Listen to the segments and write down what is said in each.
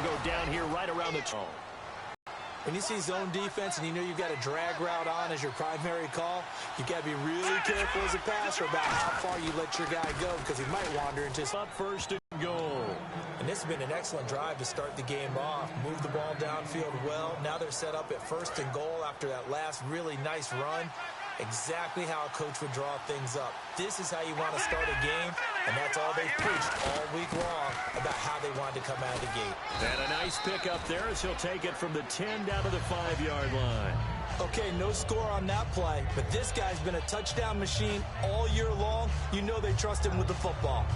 go down here right around the toe. When you see zone defense and you know you've got a drag route on as your primary call, you got to be really careful as a passer about how far you let your guy go because he might wander into up first and goal. And this has been an excellent drive to start the game off. Move the ball downfield well. Now they're set up at first and goal after that last really nice run. Exactly how a coach would draw things up. This is how you want to start a game, and that's all they've preached all week long about how they wanted to come out of the gate. And a nice pickup there as he'll take it from the 10 down to the 5-yard line. Okay, no score on that play, but this guy's been a touchdown machine all year long. You know they trust him with the football.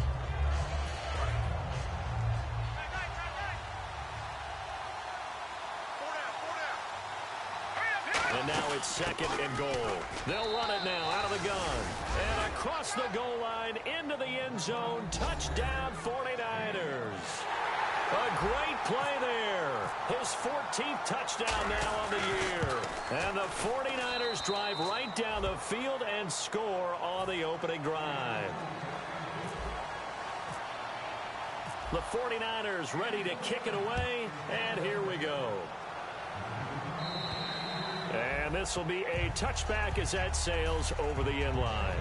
And now it's second and goal. They'll run it now out of the gun. And across the goal line into the end zone. Touchdown 49ers. A great play there. His 14th touchdown now on the year. And the 49ers drive right down the field and score on the opening drive. The 49ers ready to kick it away. And here we go. And this will be a touchback as that sails over the end line.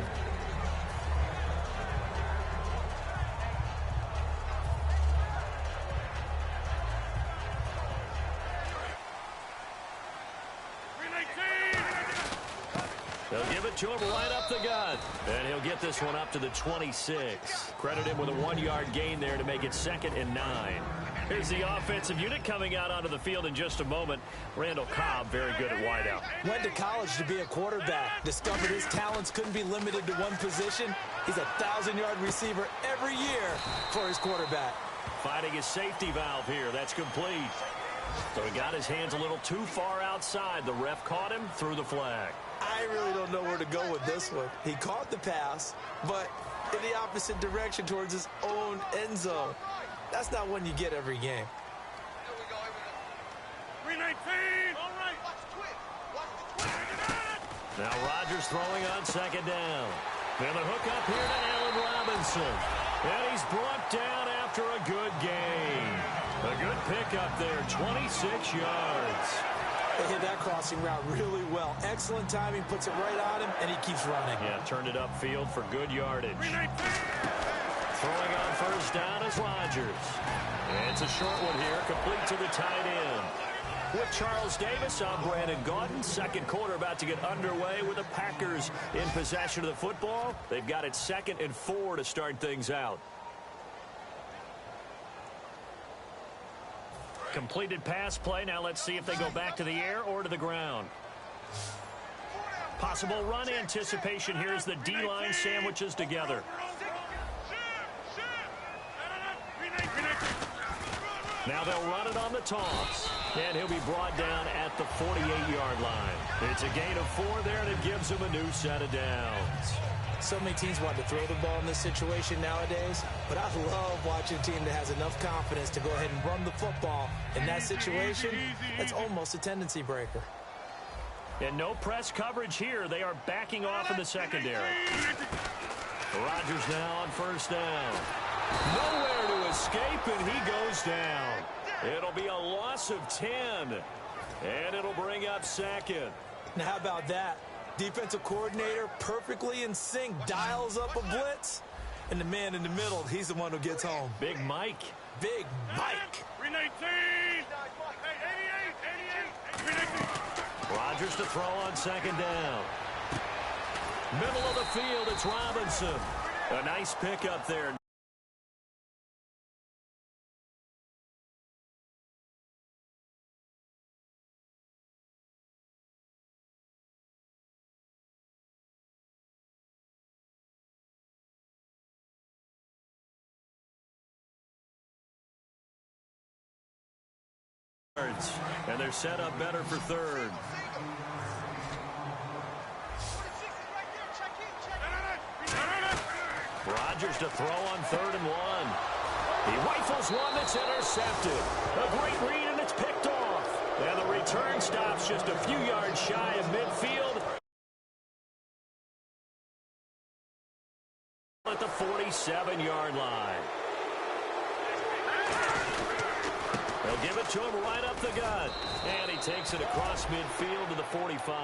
They'll give it to him right up the gut. And he'll get this one up to the 26. Credit him with a 1-yard gain there to make it 2nd and 9. Here's the offensive unit coming out onto the field in just a moment. Randall Cobb, very good at wideout. Went to college to be a quarterback. Discovered his talents couldn't be limited to one position. He's a 1,000-yard receiver every year for his quarterback. Finding his safety valve here. That's complete. So he got his hands a little too far outside. The ref caught him, threw the flag. I really don't know where to go with this one. He caught the pass, but in the opposite direction towards his own end zone. That's not one you get every game. 319. All right. Now Rodgers throwing on 2nd down. And the hook up here to Allen Robinson. And he's brought down after a good gain. A good pickup there, 26 yards. They hit that crossing route really well. Excellent timing, puts it right on him, and he keeps running. Yeah, turned it upfield for good yardage. Throwing on 1st down is Rodgers. And it's a short one here, complete to the tight end. With Charles Davis, I'm Brandon Gaudin. Second quarter about to get underway with the Packers in possession of the football. They've got it 2nd and 4 to start things out. Completed pass play. Now let's see if they go back to the air or to the ground. Possible run anticipation here as the D-line sandwiches together. Now they'll run it on the toss. And he'll be brought down at the 48-yard line. It's a gain of 4 there, and it gives him a new set of downs. So many teams want to throw the ball in this situation nowadays, but I love watching a team that has enough confidence to go ahead and run the football. In that situation, that's almost a tendency breaker. And no press coverage here. They are backing off in the secondary. Rodgers now on 1st down. Nowhere to escape, and he goes down. It'll be a loss of 10, and it'll bring up 2nd. Now, how about that? Defensive coordinator perfectly in sync, dials up a blitz, and the man in the middle, he's the one who gets home. Big Mike. Big Mike. 319. Hey, 88. Rodgers to throw on 2nd down. Middle of the field, it's Robinson. A nice pickup there. And they're set up better for 3rd. Rodgers to throw on 3rd and 1. He rifles one that's intercepted. A great read, and it's picked off. And the return stops just a few yards shy of midfield. At the 47-yard line. They'll give it to him right up the gut. And he takes it across midfield to the 45.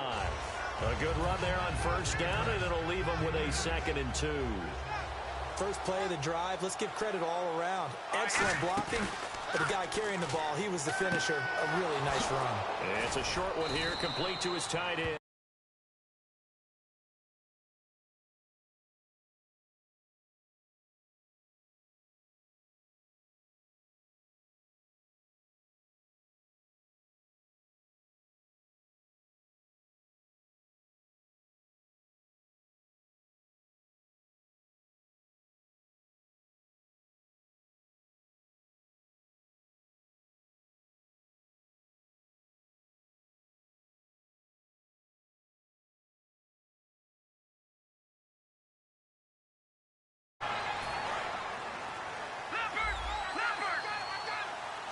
A good run there on first down, and it'll leave him with a 2nd and 2. First play of the drive, let's give credit all around. Excellent blocking, but the guy carrying the ball, he was the finisher. A really nice run. And it's a short one here, complete to his tight end.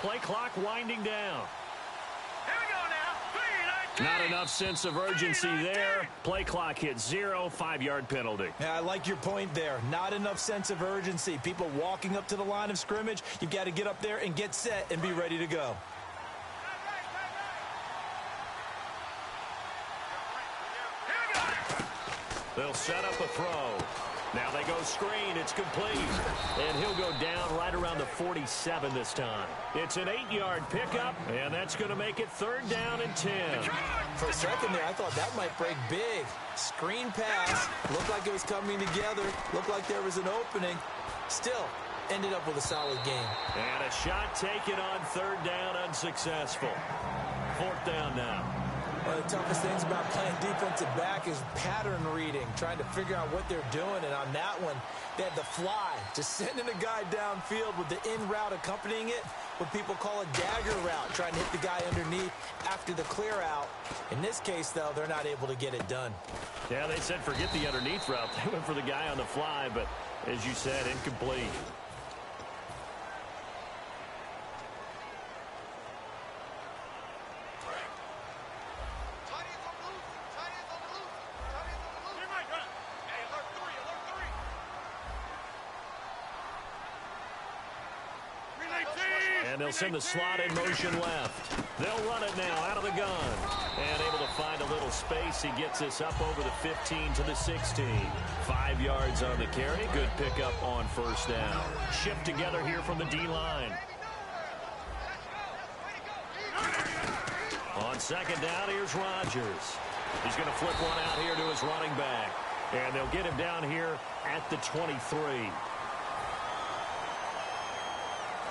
Play clock winding down. Here we go now. Not enough sense of urgency there. Play clock hits 0, 5-yard penalty. Yeah, I like your point there. Not enough sense of urgency. People walking up to the line of scrimmage, you've got to get up there and get set and be ready to go. They'll set up a throw. Now they go screen. It's complete. And he'll go down right around the 47 this time. It's an 8-yard pickup, and that's going to make it 3rd down and 10. For a second there, I thought that might break big. Screen pass. Looked like it was coming together. Looked like there was an opening. Still, ended up with a solid game. And a shot taken on 3rd down, unsuccessful. 4th down now. One of the toughest things about playing defensive back is pattern reading, trying to figure out what they're doing. And on that one, they had the fly, just sending a guy downfield with the in route accompanying it, what people call a dagger route, trying to hit the guy underneath after the clear out. In this case, though, they're not able to get it done. Yeah, they said forget the underneath route. They went for the guy on the fly, but as you said, incomplete. And they'll send the slot in motion left. They'll run it now out of the gun. And able to find a little space. He gets this up over the 15 to the 16. 5 yards on the carry. Good pickup on first down. Shift together here from the D-line. On 2nd down, here's Rodgers. He's going to flip one out here to his running back. And they'll get him down here at the 23.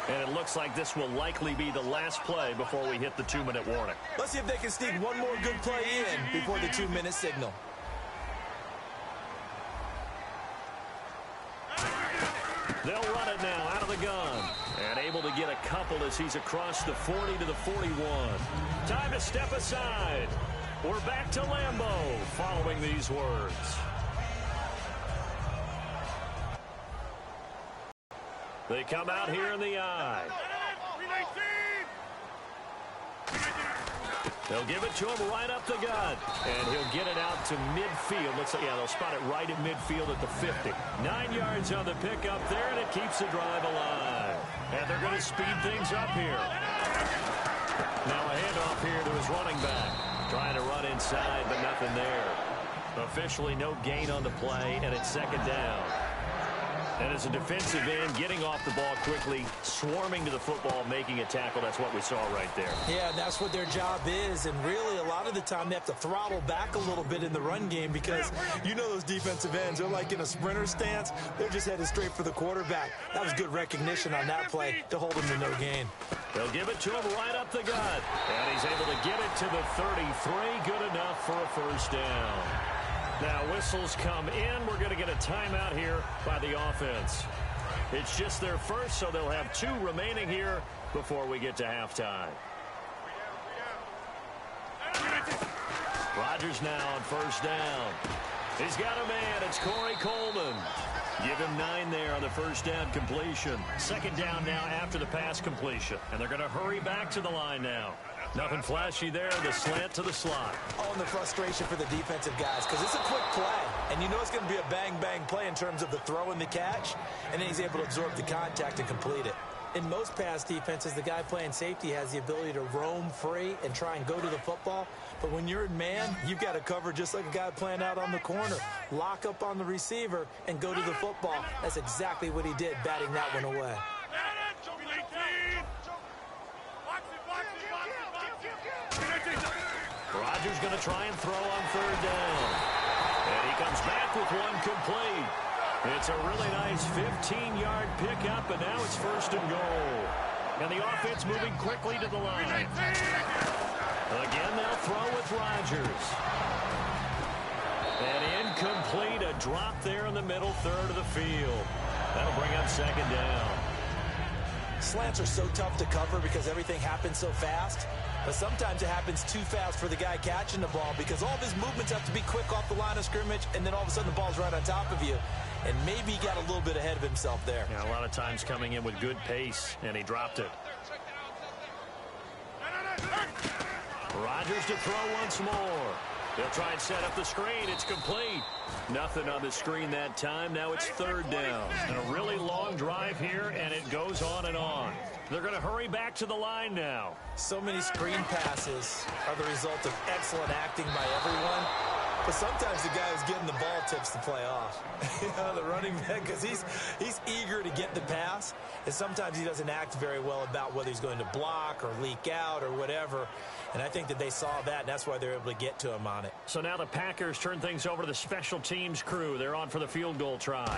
And it looks like this will likely be the last play before we hit the 2-minute warning. Let's see if they can sneak one more good play in before the 2-minute signal. They'll run it now out of the gun. And able to get a couple as he's across the 40 to the 41. Time to step aside. We're back to Lambeau following these words. They come out here in the eye. They'll give it to him right up the gut. And he'll get it out to midfield. Looks like, yeah, they'll spot it right at midfield at the 50. 9 yards on the pickup there, and it keeps the drive alive. And they're going to speed things up here. Now a handoff here to his running back. Trying to run inside, but nothing there. Officially no gain on the play, and it's 2nd down. And as a defensive end, getting off the ball quickly, swarming to the football, making a tackle. That's what we saw right there. Yeah, that's what their job is. And really, a lot of the time, they have to throttle back a little bit in the run game because you know those defensive ends, they're like in a sprinter stance. They're just headed straight for the quarterback. That was good recognition on that play to hold him to no gain. They'll give it to him right up the gut. And he's able to get it to the 33. Good enough for a first down. Now whistles come in. We're going to get a timeout here by the offense. It's just their first, so they'll have 2 remaining here before we get to halftime. Rodgers now on first down. He's got a man. It's Corey Coleman. Give him 9 there on the first down completion. 2nd down now after the pass completion. And they're going to hurry back to the line now. Nothing flashy there. The slant to the slot. Oh, and the frustration for the defensive guys because it's a quick play. And you know it's going to be a bang-bang play in terms of the throw and the catch. And then he's able to absorb the contact and complete it. In most pass defenses, the guy playing safety has the ability to roam free and try and go to the football. But when you're in man, you've got to cover just like a guy playing out on the corner. Lock up on the receiver and go to the football. That's exactly what he did, batting that one away. Rodgers going to try and throw on third down. And he comes back with one complete. It's a really nice 15-yard pickup, and now it's first and goal. And the offense moving quickly to the line. Again, they'll throw with Rodgers. And incomplete, a drop there in the middle third of the field. That'll bring up second down. Slants are so tough to cover because everything happens so fast. But sometimes it happens too fast for the guy catching the ball because all of his movements have to be quick off the line of scrimmage, and then all of a sudden the ball's right on top of you. And maybe he got a little bit ahead of himself there. Yeah, a lot of times coming in with good pace, and he dropped it. Rodgers to throw once more. They'll try and set up the screen. It's complete. Nothing on the screen that time. Now it's third down. And a really long drive here, and it goes on and on. They're going to hurry back to the line now. So many screen passes are the result of excellent acting by everyone. But sometimes the guy who's getting the ball tips the play off. The running back, because he's eager to get the pass. And sometimes he doesn't act very well about whether he's going to block or leak out or whatever. And I think that they saw that, and that's why they're able to get to him on it. So now the Packers turn things over to the special teams crew. They're on for the field goal try.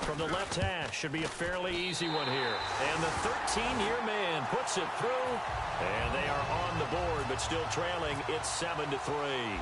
From the left hash, should be a fairly easy one here. And the 13-year man puts it through. And they are on the board, but still trailing. It's 7-3.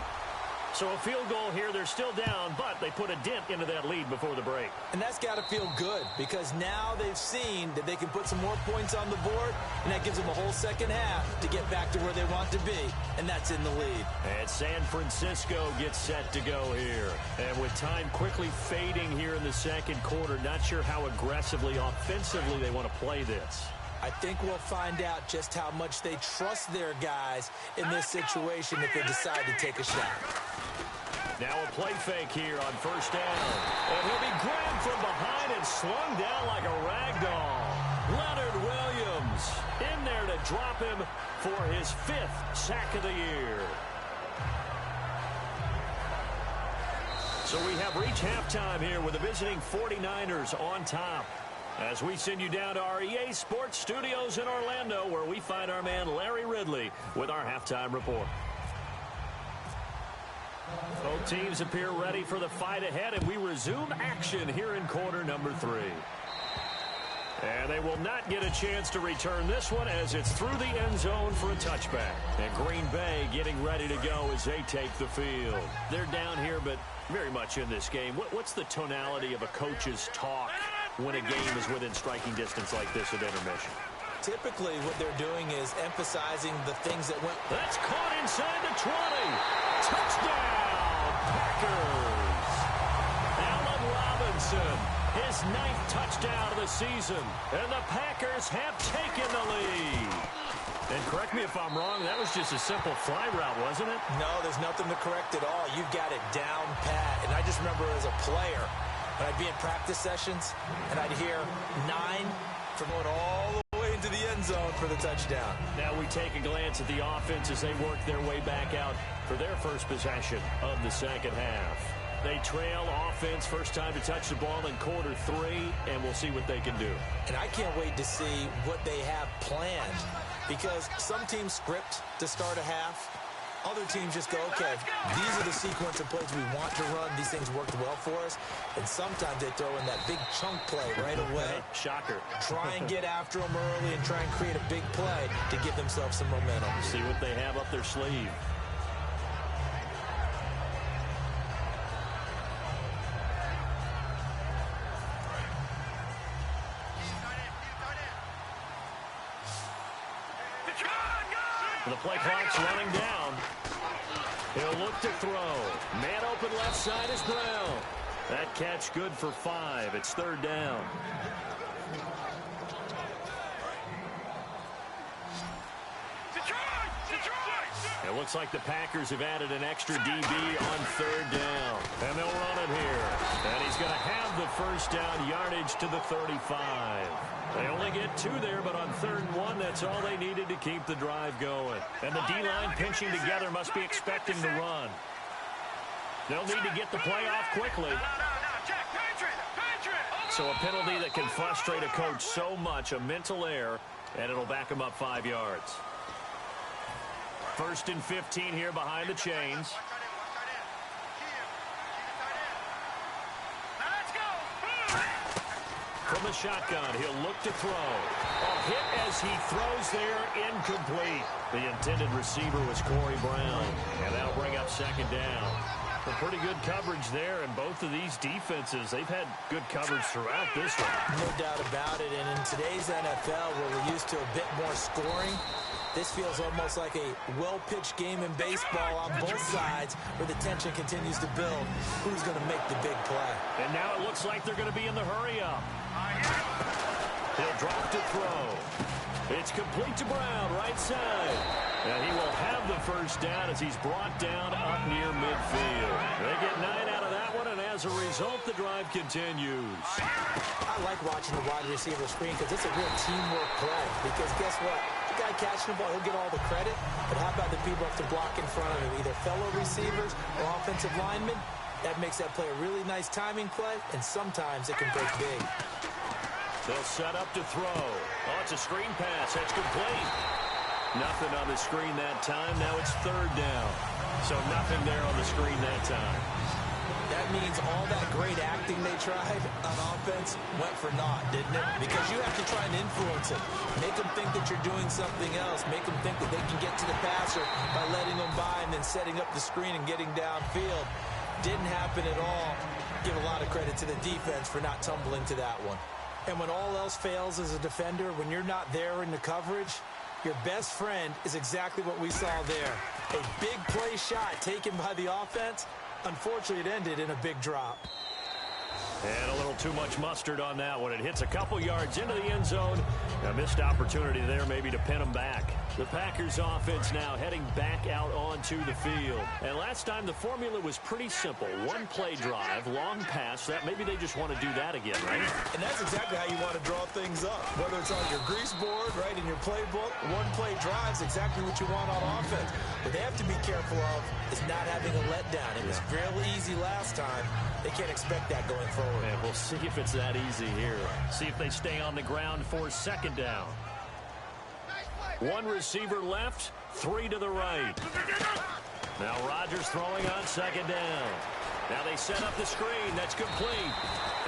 So a field goal here, they're still down, but they put a dent into that lead before the break. And that's got to feel good because now they've seen that they can put some more points on the board, and that gives them a whole second half to get back to where they want to be, and that's in the lead. And San Francisco gets set to go here. And with time quickly fading here in the second quarter, not sure how aggressively, offensively they want to play this. I think we'll find out just how much they trust their guys in this situation if they decide to take a shot. Now a play fake here on first down. And he'll be grabbed from behind and slung down like a rag doll. Leonard Williams in there to drop him for his 5th sack of the year. So we have reached halftime here with the visiting 49ers on top. As we send you down to our EA Sports Studios in Orlando, where we find our man Larry Ridley with our halftime report. Both teams appear ready for the fight ahead, and we resume action here in quarter number 3. And they will not get a chance to return this one as it's through the end zone for a touchback. And Green Bay getting ready to go as they take the field. They're down here, but very much in this game. What's the tonality of a coach's talk when a game is within striking distance like this at intermission? Typically, what they're doing is emphasizing the things that went. That's caught inside the 20. Touchdown, Packers. Allen Robinson, his 9th touchdown of the season. And the Packers have taken the lead. And correct me if I'm wrong, that was just a simple fly route, wasn't it? No, there's nothing to correct at all. You've got it down pat. And I just remember as a player, when I'd be in practice sessions, and I'd hear 9 from going all the way into the end zone for the touchdown. Now we take a glance at the offense as they work their way back out for their first possession of the second half. They trail offense, first time to touch the ball in quarter 3, and we'll see what they can do. And I can't wait to see what they have planned, because some teams script to start a half. Other teams just go, okay, these are the sequence of plays we want to run. These things worked well for us. And sometimes they throw in that big chunk play right away. Shocker. Try and get after them early and try and create a big play to give themselves some momentum. See what they have up their sleeve. The play clock's running down. He'll look to throw. Man open left side is Brown. That catch good for 5. It's third down. It looks like the Packers have added an extra DB on third down. And they'll run it here. And he's going to have the first down yardage to the 35. They only get 2 there, but on 3rd and 1, that's all they needed to keep the drive going. And the D-line pinching together must be expecting to run. They'll need to get the play off quickly. So a penalty that can frustrate a coach so much, a mental error, and it'll back him up 5 yards. 1st and 15 here behind the chains. From the shotgun, he'll look to throw. A hit as he throws there, incomplete. The intended receiver was Corey Brown, and that'll bring up 2nd down. Some pretty good coverage there, and both of these defenses, they've had good coverage throughout this one. No doubt about it, and in today's NFL, where we're used to a bit more scoring, this feels almost like a well-pitched game in baseball on both sides, where the tension continues to build. Who's going to make the big play? And now it looks like they're going to be in the hurry-up. He'll drop to throw. It's complete to Brown, right side. And he will have the first down as he's brought down up near midfield. They get 9 out of that one, and as a result, the drive continues. I like watching the wide receiver screen because it's a real teamwork play. Because guess what? The guy catching the ball, he'll get all the credit. But how about the people have to block in front of him, either fellow receivers or offensive linemen? That makes that play a really nice timing play, and sometimes it can break big. They'll set up to throw. Oh, it's a screen pass. That's complete. Nothing on the screen that time. Now it's 3rd down. So nothing there on the screen that time. That means all that great acting they tried on offense went for naught, didn't it? Because you have to try and influence them. Make them think that you're doing something else. Make them think that they can get to the passer by letting them by and then setting up the screen and getting downfield. Didn't happen at all. Give a lot of credit to the defense for not tumbling to that one. And when all else fails as a defender, when you're not there in the coverage, your best friend is exactly what we saw there. A big play shot taken by the offense. Unfortunately, it ended in a big drop. And a little too much mustard on that one. It hits a couple yards into the end zone. A missed opportunity there maybe to pin them back. The Packers offense now heading back out onto the field. And last time the formula was pretty simple. One play drive, long pass. That maybe they just want to do that again, right? And that's exactly how you want to draw things up. Whether it's on your grease board, right, in your playbook, one play drive is exactly what you want on offense. What they have to be careful of is not having a letdown. It was real easy last time. They can't expect that going forward. And we'll see if it's that easy here. See if they stay on the ground for 2nd down. 1 receiver left, 3 to the right. Now Rodgers throwing on 2nd down. Now they set up the screen. That's complete.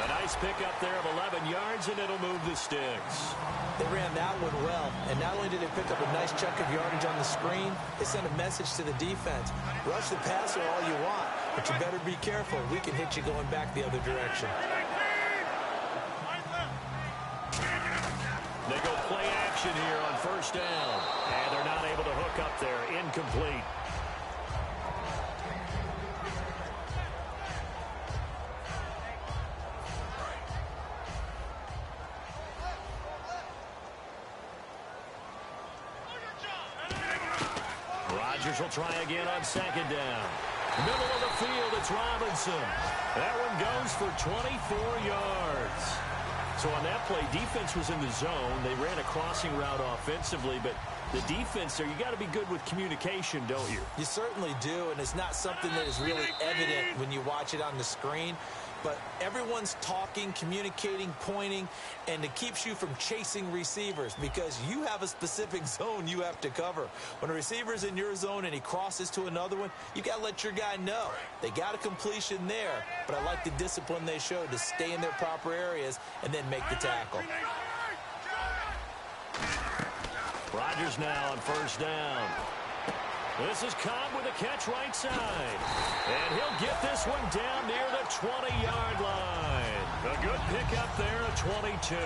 A nice pickup there of 11 yards, and it'll move the sticks. They ran that one well, and not only did they pick up a nice chunk of yardage on the screen, they sent a message to the defense. Rush the passer all you want, but you better be careful. We can hit you going back the other direction. They go play action here on 1st down, and they're not able to hook up there. Incomplete. Rodgers will try again on 2nd down. Middle of the field, it's Robinson. That one goes for 24 yards. So on that play, defense was in the zone. They ran a crossing route offensively, but the defense there, you got to be good with communication, don't you? You certainly do, and it's not something that is really evident when you watch it on the screen. But everyone's talking, communicating, pointing, and it keeps you from chasing receivers because you have a specific zone you have to cover. When a receiver's in your zone and he crosses to another one, you got to let your guy know. They got a completion there, but I like the discipline they showed to stay in their proper areas and then make the tackle. Rodgers now on 1st down. This is Cobb with a catch right side. And he'll get this one down near the 20-yard line. A good pickup there at 22.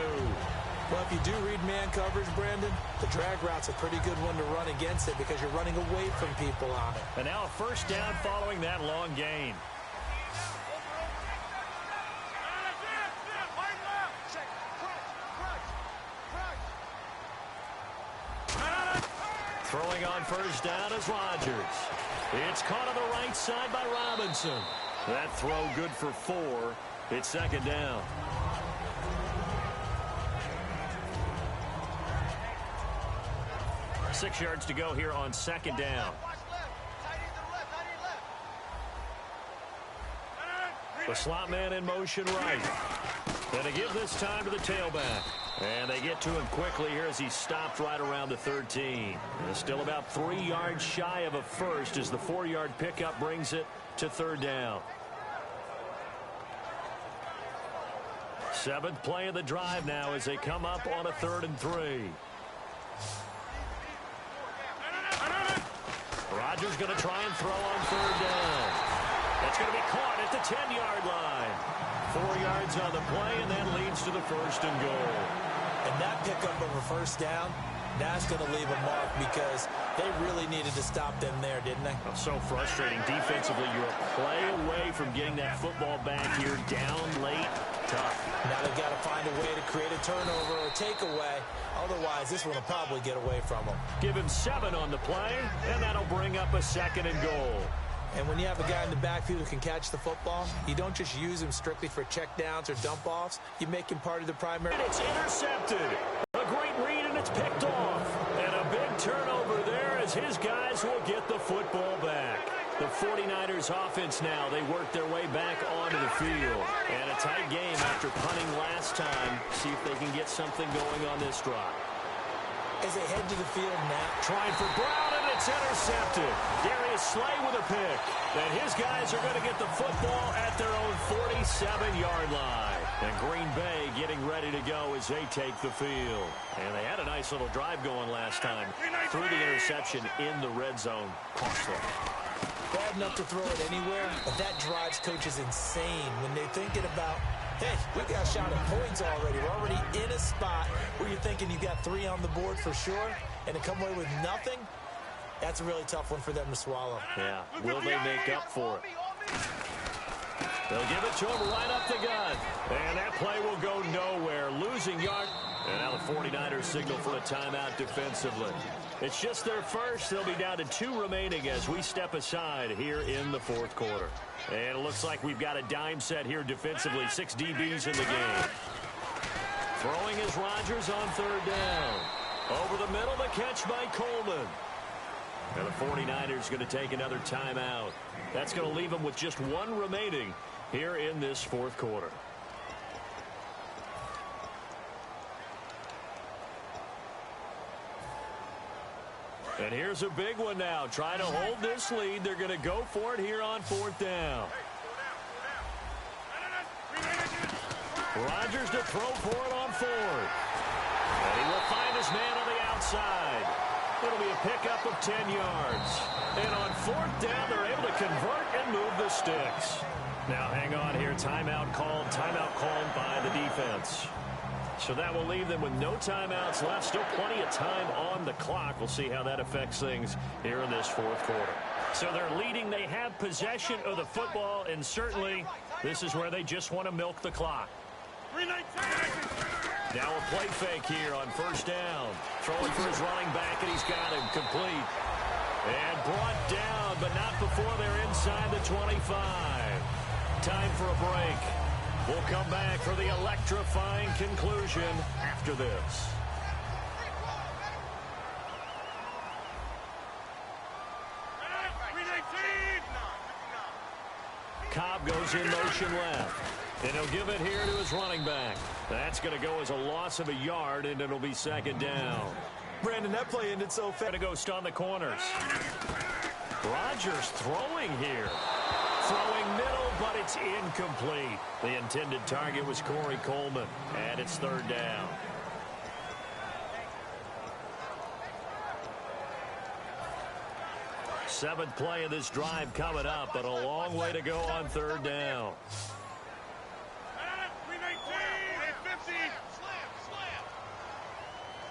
Well, if you do read man coverage, Brandon, the drag route's a pretty good one to run against it because you're running away from people on it. And now a 1st down following that long gain. Throwing on first down is Rodgers. It's caught on the right side by Robinson. That throw good for 4. It's second down. Six yards to go here on second down. The slot man in motion right. And they give this time to the tailback. And they get to him quickly here as he stopped right around the 13. And still about 3 yards shy of a first as the 4-yard pickup brings it to third down. 7th play of the drive now as they come up on a 3rd and 3. Rodgers going to try and throw on third down. That's going to be caught at the 10-yard line. 4 yards on the play, and that leads to the 1st and goal. And that pickup of a first down, that's going to leave a mark because they really needed to stop them there, didn't they? Oh, so frustrating. Defensively, you're a play away from getting that football back here down late. Tough. Now they've got to find a way to create a turnover or takeaway. Otherwise, this one will probably get away from them. Give him 7 on the play, and that'll bring up a 2nd and goal. And when you have a guy in the backfield who can catch the football, you don't just use him strictly for checkdowns or dump-offs. You make him part of the primary. And it's intercepted. A great read, and it's picked off. And a big turnover there as his guys will get the football back. The 49ers offense now, they work their way back onto the field. And a tight game after punting last time. See if they can get something going on this drive. As they head to the field now. Trying for Brown, and it's intercepted. Darius Slay with a pick. And his guys are going to get the football at their own 47-yard line. And Green Bay getting ready to go as they take the field. And they had a nice little drive going last time. Through the interception in the red zone. Costly. Bad enough to throw it anywhere, but that drives coaches insane when they're thinking about, hey, we got a shot at points already. We're already in a spot where you're thinking you got 3 on the board for sure, and to come away with nothing, that's a really tough one for them to swallow. Yeah, will they make up for it? They'll give it to him right up the gut. And that play will go nowhere. Losing yard. And now the 49ers signal for a timeout defensively. It's just their first. They'll be down to 2 remaining as we step aside here in the 4th quarter. And it looks like we've got a dime set here defensively. 6 DBs in the game. Throwing is Rodgers on third down. Over the middle, the catch by Coleman. And the 49ers going to take another timeout. That's going to leave them with just 1 remaining here in this 4th quarter. And here's a big one now. Trying to hold this lead. They're going to go for it here on 4th down. Rodgers to throw for it on 4th. And he will find his man on the outside. It'll be a pickup of 10 yards. And on 4th down, they're able to convert and move the sticks. Now hang on here. Timeout called by the defense. So that will leave them with no timeouts left. Still plenty of time on the clock. We'll see how that affects things here in this 4th quarter. So they're leading. They have possession of the football, and certainly this is where they just want to milk the clock. Now a play fake here on first down. Throwing for his running back, and he's got him complete. And brought down, but not before they're inside the 25. Time for a break. We'll come back for the electrifying conclusion after this. Cobb goes in motion left. And he'll give it here to his running back. That's going to go as a loss of a yard, and it'll be second down. Brandon, that play ended so fast. To go stun the corners. Rodgers throwing here. Throwing middle, but it's incomplete. The intended target was Corey Coleman, and it's third down. Seventh play of this drive coming up, but a long way to go on third down.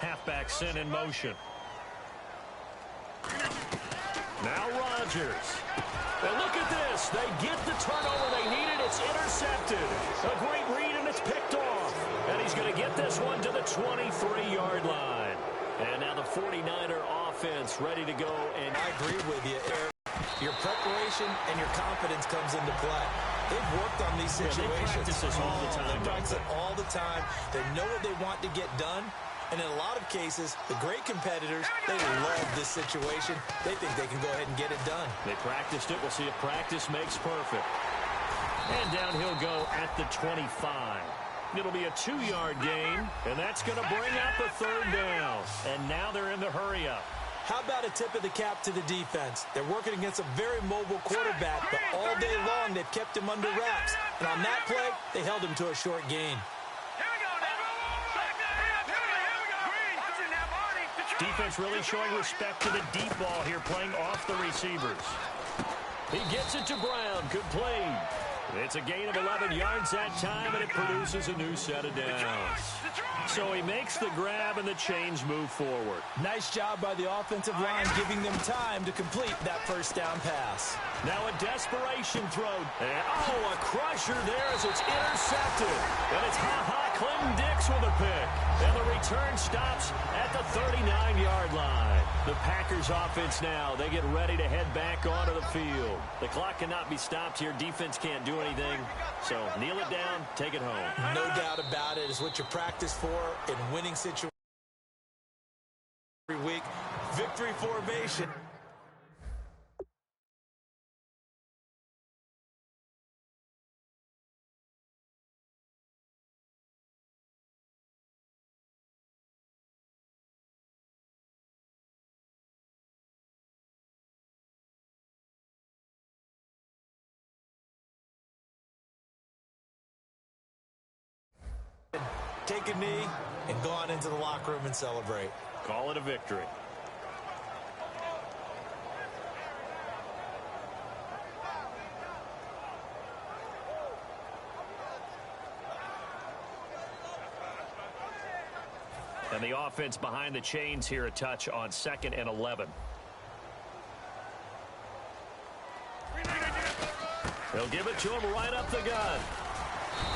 Halfback sent in motion. Now Rodgers. And look at this. They get the turnover they needed. It's intercepted. A great read, and it's picked off. And he's going to get this one to the 23-yard line. And now the 49er offense ready to go. And I agree with you, Eric. Your preparation and your confidence comes into play. They've worked on these situations. They practice this all the time. They practice it all the time. They know what they want to get done. And in a lot of cases, the great competitors, they love this situation. They think they can go ahead and get it done. They practiced it. We'll see if practice makes perfect. And down he'll go at the 25. It'll be a 2-yard gain, and that's going to bring up a third down. And now they're in the hurry-up. How about a tip of the cap to the defense? They're working against a very mobile quarterback, but all day long they've kept him under wraps. And on that play, they held him to a short gain. Defense really showing respect to the deep ball here, playing off the receivers. He gets it to Brown. Good play. It's a gain of 11 yards that time, and it produces a new set of downs. So he makes the grab, and the chains move forward. Nice job by the offensive line, giving them time to complete that first down pass. Now a desperation throw. And, a crusher there as it's intercepted. And it's Clinton-Dix with a pick. And the return stops at the 39-yard line. The Packers offense now, they get ready to head back onto the field. The clock cannot be stopped here. Defense can't do anything. So kneel it down, take it home. No doubt about it. It's what you practice for in winning situations every week. Victory formation. Take a knee and go on into the locker room and celebrate. Call it a victory. And the offense behind the chains here, a touch on 2nd and 11. They'll give it to him right up the gut.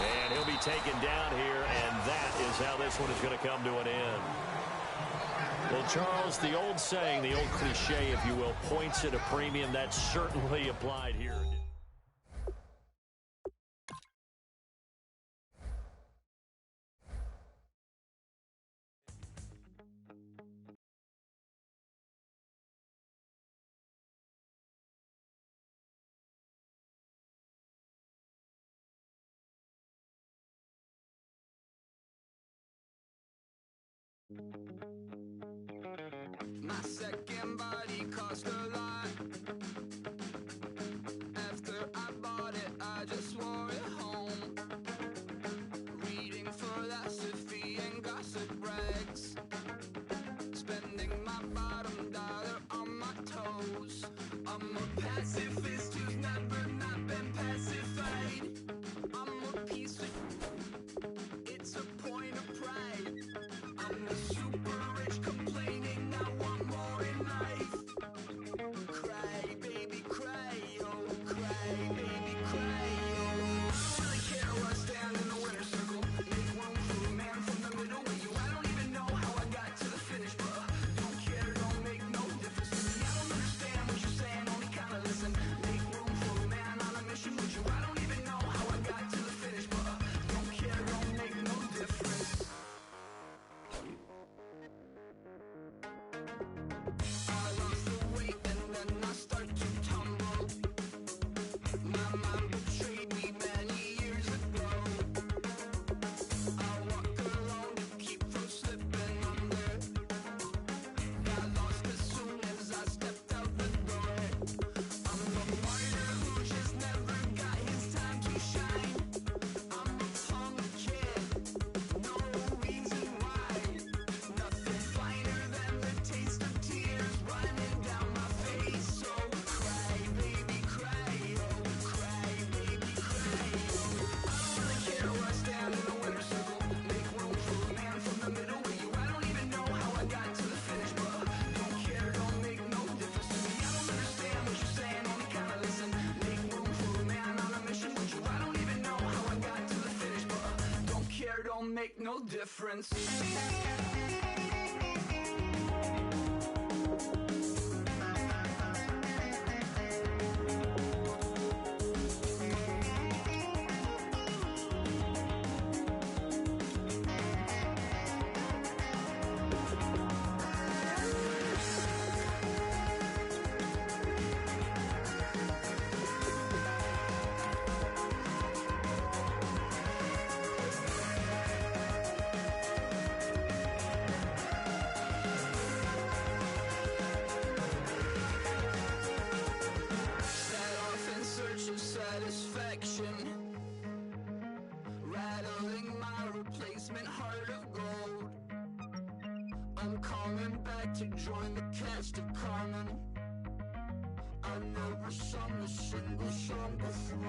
And he'll be taken down here, and that is how this one is going to come to an end. Well, Charles, the old saying, the old cliche, if you will, points at a premium, that's certainly applied here. My second body cost a lot. After I bought it, I just wore it home. Reading philosophy and gossip rags. Spending my bottom dollar on my toes. I'm a pacifist who's never not been pacified. I'm a piece of... It's a point of pride. I'm the super rich complaining I want more in life. Cry, baby, cry, oh, cry, baby, cry, oh. I really care where I stand in the winner's circle. Make room for a man from the middle with you. I don't even know how I got to the finish, but don't care, don't make no difference to me. I don't understand what you're saying, only kinda listen. Make room for a man on a mission with you. I don't even know how I got to the finish, but don't care, don't make no difference. I lost the weight and then I start to tumble. My mind betrayed me many years ago. I walk alone to keep from slipping under. Got lost as soon as I stepped out the door. I'm the martyr who just never got his time to shine. I'm a punk kid, no reason why. Nothing finer than the taste of tears running down my face. So cry, baby, cry, oh, cry, baby, cry, oh. I don't really care where I stand in the winner's circle. Make room for a man from the middle with you. I don't even know how I got to the finish, but don't care, don't make no difference to me. I don't understand what you're saying, only kinda listen. Make room for a man on a mission with you. I don't even know how I got to the finish, but don't care, don't make no difference. coming back to join the cast of Carmen. I never sung a single song before. I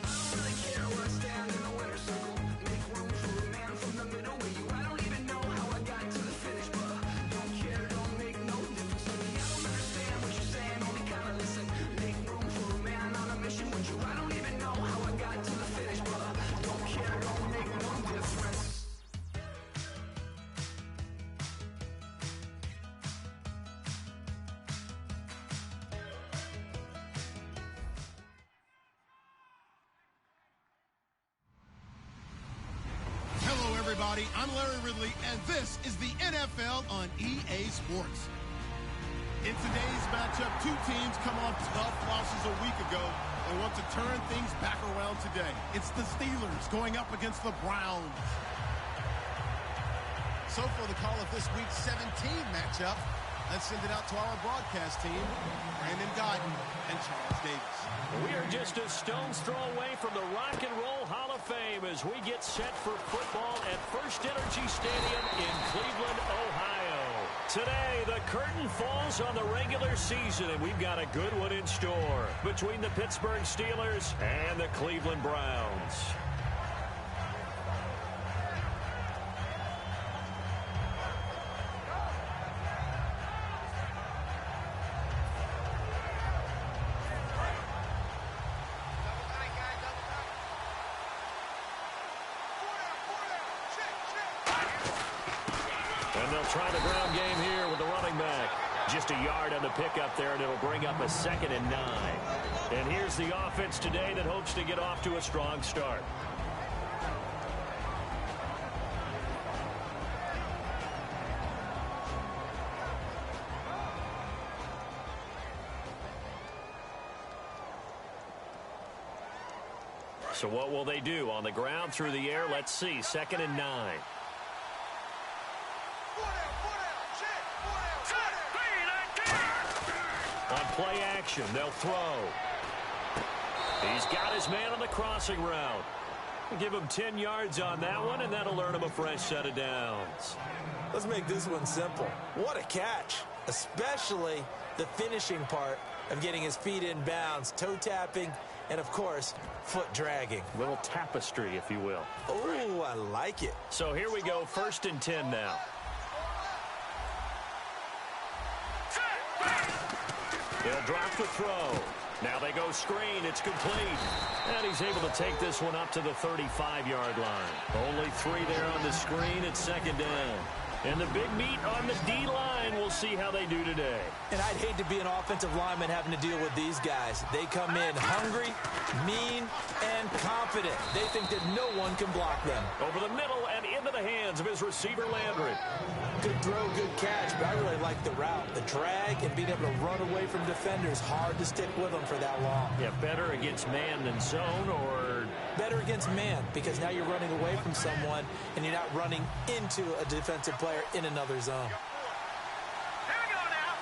don't really care where I stand in the winner's circle. Make room for a man from the middle with you. I don't even know how I got to the finish, but don't care, don't make no difference to me. I don't understand what you're saying, only kinda listen. Make room for a man on a mission with you. I don't even know how I got to the finish, but don't care, don't make no difference. Hello, everybody. I'm Larry Ridley, and this is the NFL on EA Sports. In today's matchup, two teams come off tough losses a week ago and want to turn things back around today. It's the Steelers going up against the Browns. So for the call of this week's 17 matchup, let's send it out to our broadcast team, Brandon Guyton and Charles Davis. We are just a stone's throw away from the Rock and Roll Hall of Fame as we get set for football at First Energy Stadium in Cleveland, Ohio. Today, the curtain falls on the regular season, and we've got a good one in store between the Pittsburgh Steelers and the Cleveland Browns. And they'll try the ground game here with the running back. Just a yard on the pickup there, and it'll bring up a 2nd and 9. And here's the offense today that hopes to get off to a strong start. So what will they do? On the ground, through the air, let's see. 2nd and 9. On play action, they'll throw. He's got his man on the crossing route. Give him 10 yards on that one, and that'll earn him a fresh set of downs. Let's make this one simple. What a catch, especially the finishing part of getting his feet in bounds, toe tapping, and, of course, foot dragging. A little tapestry, if you will. Oh, I like it. So here we go, 1st and 10 now. They'll drop the throw. Now they go screen. It's complete. And he's able to take this one up to the 35-yard line. Only 3 there on the screen. It's 2nd down. And the big meat on the D-line. We'll see how they do today. And I'd hate to be an offensive lineman having to deal with these guys. They come in hungry, mean, and confident. They think that no one can block them. Over the middle and into the hands of his receiver, Landry. Good throw, good catch, but I really like the route. The drag and being able to run away from defenders. Hard to stick with them for that long. Yeah, better against man than zone, or better against man, because now you're running away from someone and you're not running into a defensive player in another zone. Here we go now.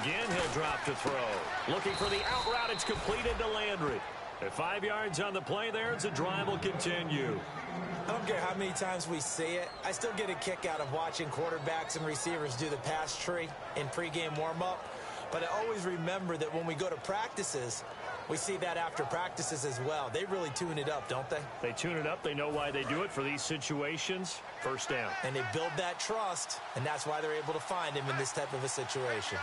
again he'll drop to throw. Looking for the out route. It's completed to Landry. At 5 yards on the play there, as the drive will continue. I don't care how many times we see it. I still get a kick out of watching quarterbacks and receivers do the pass tree in pregame warm-up. But I always remember that when we go to practices, we see that after practices as well. They really tune it up, don't they? They tune it up. They know why they do it for these situations. First down. And they build that trust, and that's why they're able to find him in this type of a situation.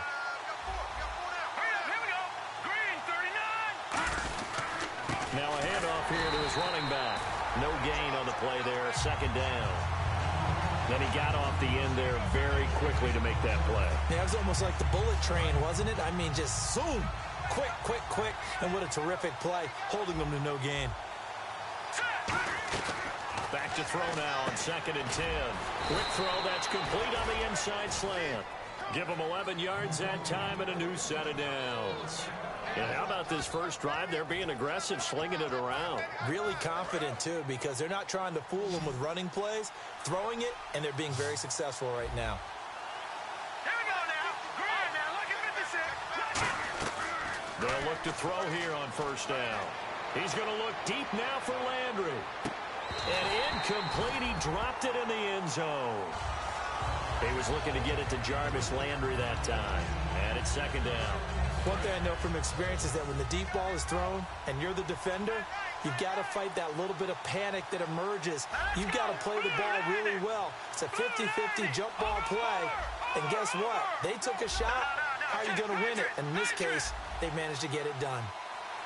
Here we go. Green, 39. Now a handoff here to his running back. No gain on the play there. Second down. Then he got off the end there very quickly to make that play. Yeah, it was almost like the bullet train, wasn't it? I mean, just zoom. Quick, quick, quick. And what a terrific play, holding them to no gain. Back to throw now on 2nd and 10. Quick throw, that's complete on the inside slant. Give them 11 yards that time and a new set of downs. And how about this first drive? They're being aggressive, slinging it around. Really confident, too, because they're not trying to fool them with running plays, throwing it, and they're being very successful right now. Here we go now. Green, now look at 56. They'll look to throw here on first down. He's going to look deep now for Landry. And incomplete. He dropped it in the end zone. He was looking to get it to Jarvis Landry that time. And it's second down. One thing I know from experience is that when the deep ball is thrown and you're the defender, you've got to fight that little bit of panic that emerges. You've got to play the ball really well. It's a 50-50 jump ball play. And guess what? They took a shot. How are you going to win it? And in this case, they managed to get it done.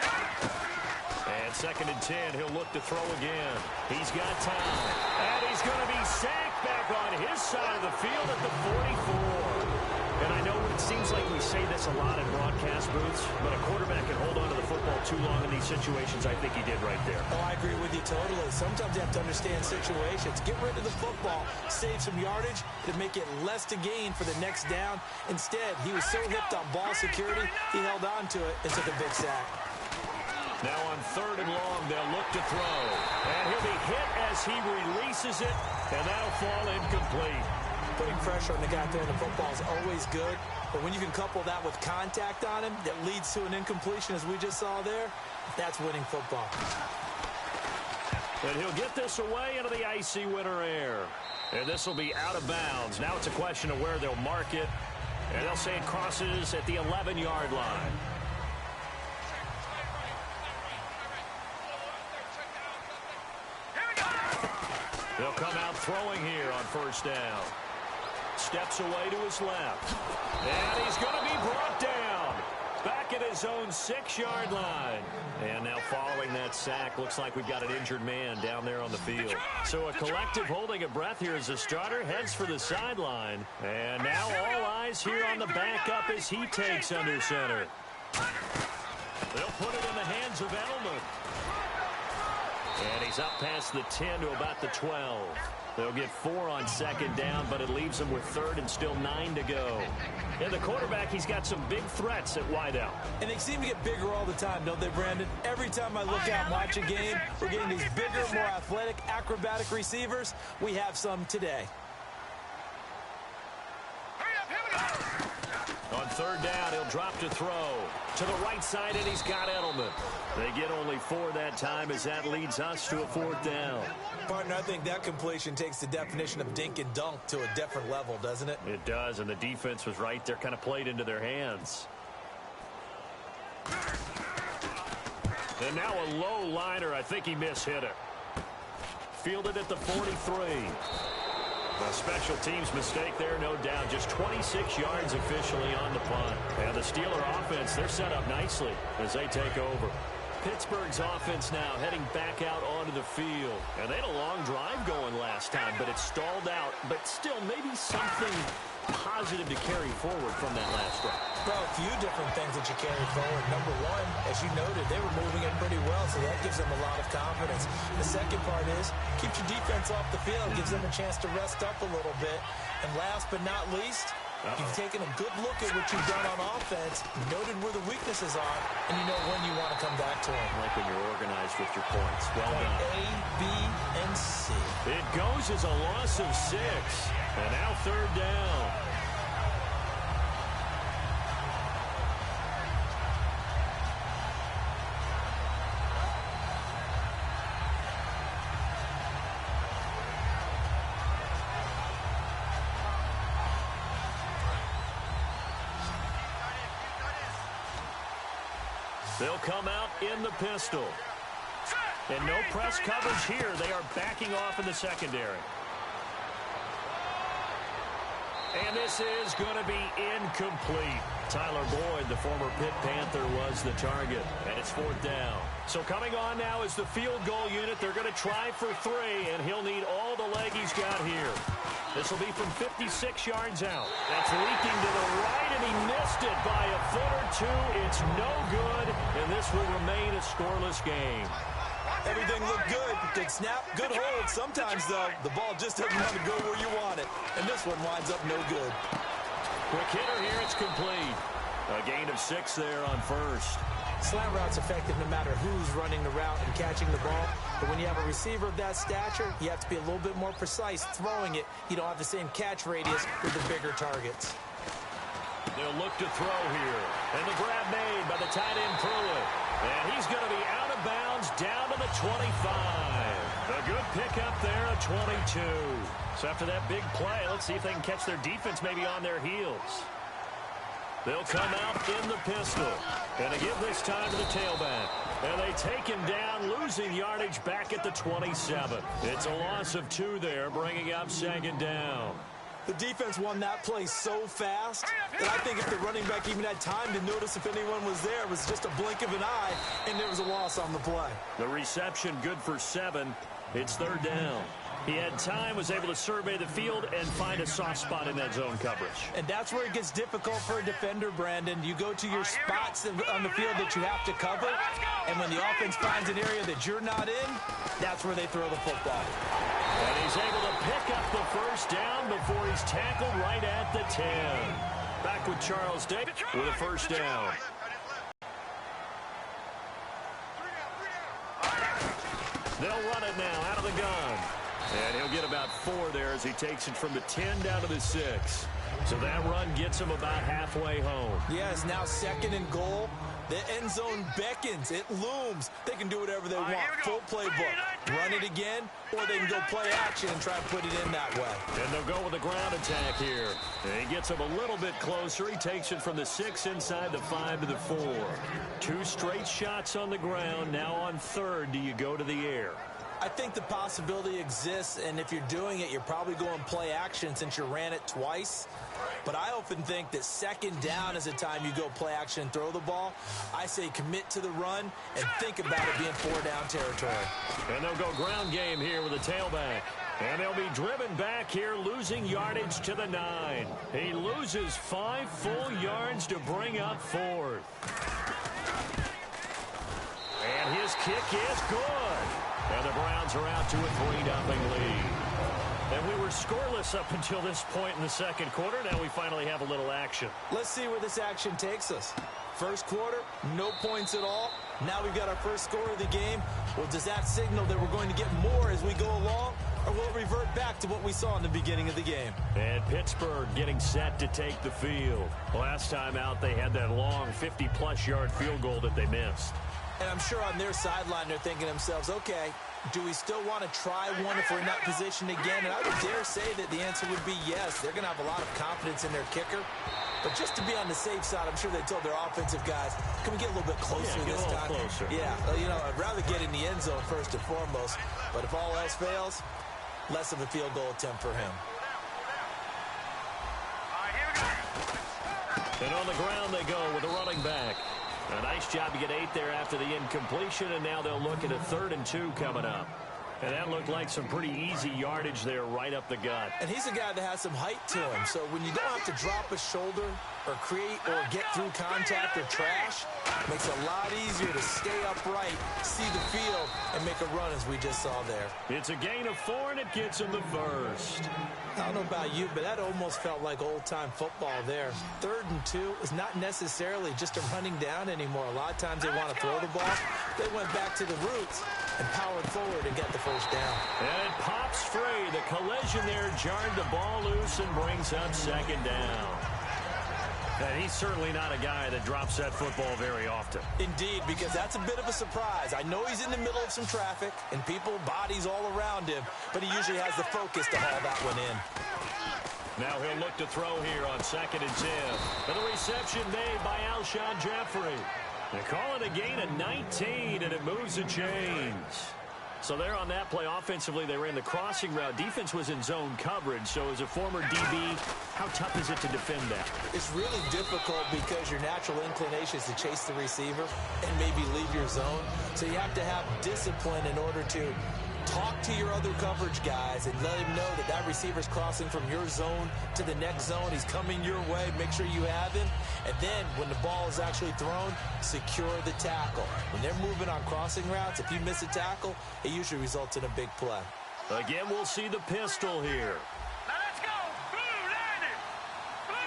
And second and 10, he'll look to throw again. He's got time. And he's going to be sacked back on his side of the field at the 44. And I know it seems like we say this a lot in broadcast booths, but a quarterback can hold on to the football too long in these situations. I think he did right there. Oh, I agree with you totally. Sometimes you have to understand situations. Get rid of the football, save some yardage to make it less to gain for the next down. Instead, he was so hipped on ball security, he held on to it and took a big sack. Now on third and long, they'll look to throw. And he'll be hit as he releases it, and that'll fall incomplete. Putting pressure on the guy throwing the football is always good, but when you can couple that with contact on him that leads to an incompletion, as we just saw there, that's winning football. And he'll get this away into the icy winter air. And this will be out of bounds. Now it's a question of where they'll mark it, and they'll say it crosses at the 11-yard line. They'll come out throwing here on first down. Steps away to his left. And he's going to be brought down. Back at his own 6-yard line. And now following that sack, looks like we've got an injured man down there on the field. So a collective holding of breath here as the starter heads for the sideline. And now all eyes here on the backup as he takes under center. They'll put it in the hands of Edelman. And he's up past the 10 to about the 12. They'll get 4 on second down, but it leaves them with third and still 9 to go. And the quarterback, he's got some big threats at wideout. And they seem to get bigger all the time, don't they, Brandon? Every time I look out and watch a game, we're getting these bigger, more athletic, acrobatic receivers. We have some today. On third down, he'll drop to throw. To the right side, and he's got Edelman. They get only 4 that time as that leads us to a 4th down. Partner, I think that completion takes the definition of dink and dunk to a different level, doesn't it? It does, and the defense was right there, kind of played into their hands. And now a low liner. I think he mishit it. Fielded at the 43. A special teams mistake there, no doubt. Just 26 yards officially on the punt. And the Steeler offense, they're set up nicely as they take over. Pittsburgh's offense now heading back out onto the field. And they had a long drive going last time, but it stalled out. But still, maybe something positive to carry forward from that last drive. Well, a few different things that you carry forward. Number one, as you noted, they were moving it pretty well, so that gives them a lot of confidence. The second part is, keeps your defense off the field, gives them a chance to rest up a little bit. And last but not least, you've taken a good look at what you've done on offense, noted where the weaknesses are, and you know when you want to come back to them. Like when you're organized with your points. Well done. A, B, and C. It goes as a loss of 6. And now third down. They'll come out in the pistol. And no press coverage here. They are backing off in the secondary. And this is going to be incomplete. Tyler Boyd, the former Pitt Panther, was the target. And it's 4th down. So coming on now is the field goal unit. They're going to try for 3, and he'll need all the leg he's got here. This will be from 56 yards out. That's leaking to the right, and he missed it by a foot or 2. It's no good, and this will remain a scoreless game. Everything looked good. Good snap, good hold. Sometimes, though, the ball just doesn't want to go where you want it. And this one winds up no good. Quick hitter here. It's complete. A gain of 6 there on first. Slant route's effective no matter who's running the route and catching the ball. But when you have a receiver of that stature, you have to be a little bit more precise throwing it. You don't have the same catch radius with the bigger targets. They'll look to throw here. And the grab made by the tight end Pruitt. And he's going to be out of bounds down to the 25. A good pickup there at 22. So after that big play, let's see if they can catch their defense maybe on their heels. They'll come out in the pistol. And they give this time to the tailback. And they take him down, losing yardage back at the 27. It's a loss of 2 there, bringing up second down. The defense won that play so fast that I think if the running back even had time to notice if anyone was there, it was just a blink of an eye, and there was a loss on the play. The reception good for 7. It's third down. He had time, was able to survey the field and find a soft spot in that zone coverage. And that's where it gets difficult for a defender, Brandon. You go to your spots on the field that you have to cover, and when the offense finds an area that you're not in, that's where they throw the football. And he's able to pick up the first down before he's tackled right at the 10. Back with Charles Davis with a first down. They'll run it now out of the gun. And he'll get about 4 there as he takes it from the 10 down to the 6. So that run gets him about halfway home. Yeah, it's now second and goal. The end zone beckons. It looms. They can do whatever they want. Full playbook. Run it again, or they can go play action and try and put it in that way. And they'll go with a ground attack here. And he gets him a little bit closer. He takes it from the 6 inside the 5 to the 4. 2 straight shots on the ground. Now on third, do you go to the air? I think the possibility exists, and if you're doing it, you're probably going play action since you ran it twice. But I often think that second down is the time you go play action and throw the ball. I say commit to the run and think about it being 4-down territory. And they'll go ground game here with a tailback. And they'll be driven back here, losing yardage to the 9. He loses 5 full yards to bring up 4th. And his kick is good. And the Browns are out to a 3-0 lead. And we were scoreless up until this point in the second quarter. Now we finally have a little action. Let's see where this action takes us. First quarter, no points at all. Now we've got our first score of the game. Well, does that signal that we're going to get more as we go along? Or will it revert back to what we saw in the beginning of the game? And Pittsburgh getting set to take the field. Last time out, they had that long 50-plus yard field goal that they missed. And I'm sure on their sideline they're thinking to themselves, okay, do we still want to try one if we're in that position again? And I would dare say that the answer would be yes. They're going to have a lot of confidence in their kicker. But just to be on the safe side, I'm sure they told their offensive guys, can we get a little bit closer this time? Closer. Yeah, you know, I'd rather get in the end zone first and foremost. But if all else fails, less of a field goal attempt for him. And on the ground they go with a running back. A nice job to get 8 there after the incompletion, and now they'll look at a 3rd and 2 coming up. And that looked like some pretty easy yardage there right up the gut. And he's a guy that has some height to him, so when you don't have to drop a shoulder or create or get through contact or trash, it makes it a lot easier to stay upright, see the field, and make a run as we just saw there. It's a gain of 4, and it gets him the first. I don't know about you, but that almost felt like old-time football there. 3rd and 2 is not necessarily just a running down anymore. A lot of times they want to throw the ball. They went back to the roots and powered forward and got the first down. And it pops free. The collision there jarred the ball loose and brings up second down. And he's certainly not a guy that drops that football very often. Indeed, because that's a bit of a surprise. I know he's in the middle of some traffic and people, bodies all around him, but he usually has the focus to haul that one in. Now he'll look to throw here on 2nd and 10. And the reception made by Alshon Jeffrey. They call it a gain of 19, and it moves the chains. So there on that play, offensively, they ran the crossing route. Defense was in zone coverage. So as a former DB, how tough is it to defend that? It's really difficult because your natural inclination is to chase the receiver and maybe leave your zone. So you have to have discipline in order to talk to your other coverage guys and let him know that that receiver's crossing from your zone to the next zone. He's coming your way. Make sure you have him. And then when the ball is actually thrown, secure the tackle. When they're moving on crossing routes, if you miss a tackle, it usually results in a big play. Again, we'll see the pistol here. Now let's go. Blue 90. Blue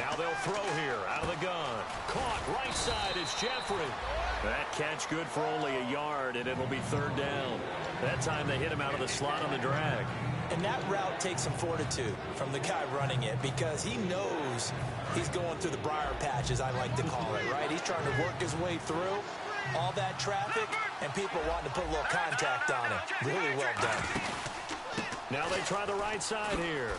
90. Now they'll throw here out of the gun. Caught right side is Jeffrey. That catch good for only a yard, and it'll be 3rd down. That time they hit him out of the slot on the drag. And that route takes some fortitude from the guy running it because he knows Bruce. He's going through the briar patch, as I like to call it, right? He's trying to work his way through all that traffic, and people wanting to put a little contact on it. Really well done. Now they try the right side here.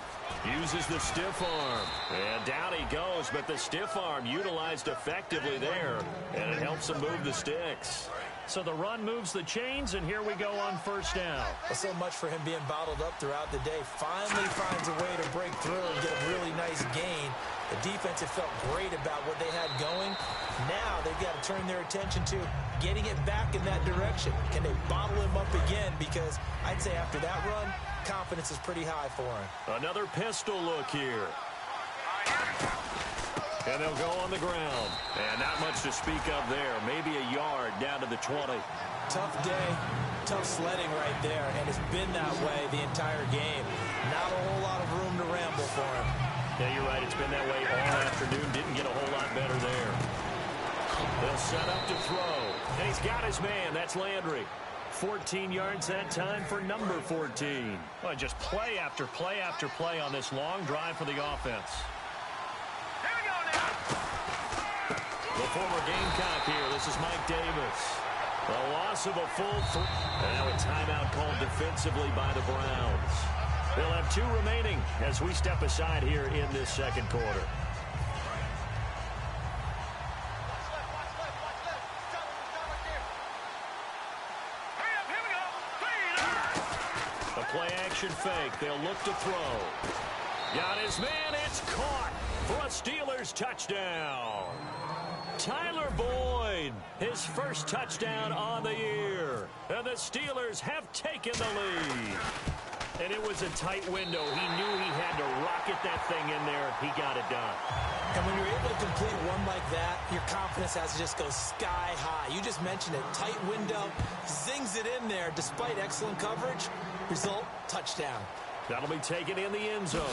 Uses the stiff arm. And down he goes, but the stiff arm utilized effectively there, and it helps him move the sticks. So the run moves the chains, and here we go on first down. Well, so much for him being bottled up throughout the day. Finally finds a way to break through and get a really nice gain. The defense had felt great about what they had going. Now they've got to turn their attention to getting it back in that direction. Can they bottle him up again? Because I'd say after that run, confidence is pretty high for him. Another pistol look here. And they'll go on the ground. And not much to speak of there. Maybe a yard down to the 20. Tough day, tough sledding right there, and it's been that way the entire game. Not a whole lot of room to ramble for him. Yeah, you're right. It's been that way all afternoon. Didn't get a whole lot better there. They'll set up to throw. And he's got his man. That's Landry. 14 yards that time for number 14. Well, just play after play after play on this long drive for the offense. The former Gamecock here. This is Mike Davis. The loss of a full three. Now a timeout called defensively by the Browns. They'll have 2 remaining as we step aside here in this second quarter. A play-action fake. They'll look to throw. Got his man. It's caught for a Steelers touchdown. Tyler Boyd, his first touchdown on the year. And the Steelers have taken the lead. And it was a tight window. He knew he had to rocket that thing in there. He got it done. And when you're able to complete one like that, your confidence has to just go sky high. You just mentioned it. Tight window, zings it in there despite excellent coverage. Result, touchdown. That'll be taken in the end zone.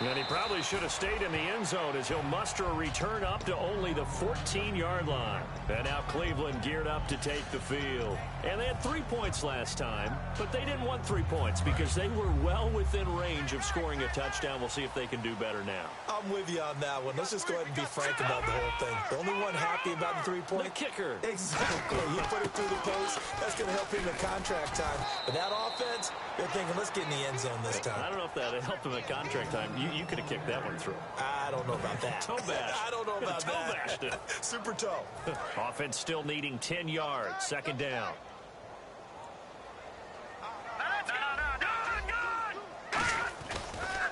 And he probably should have stayed in the end zone as he'll muster a return up to only the 14-yard line. And now Cleveland geared up to take the field. And they had 3 points last time, but they didn't want 3 points because they were well within range of scoring a touchdown. We'll see if they can do better now. I'm with you on that one. Let's just go ahead and be frank about the whole thing. The only one happy about the 3-point. The kicker. Exactly. He put it through the post. That's going to help him in contract time. But that offense, they're thinking, let's get in the end zone this time. I don't know if that helped him at contract time. You could have kicked that one through. I don't know about that. Toe bash. I don't know about toe that. bashed it. Super toe. Offense still needing 10 yards. Second down.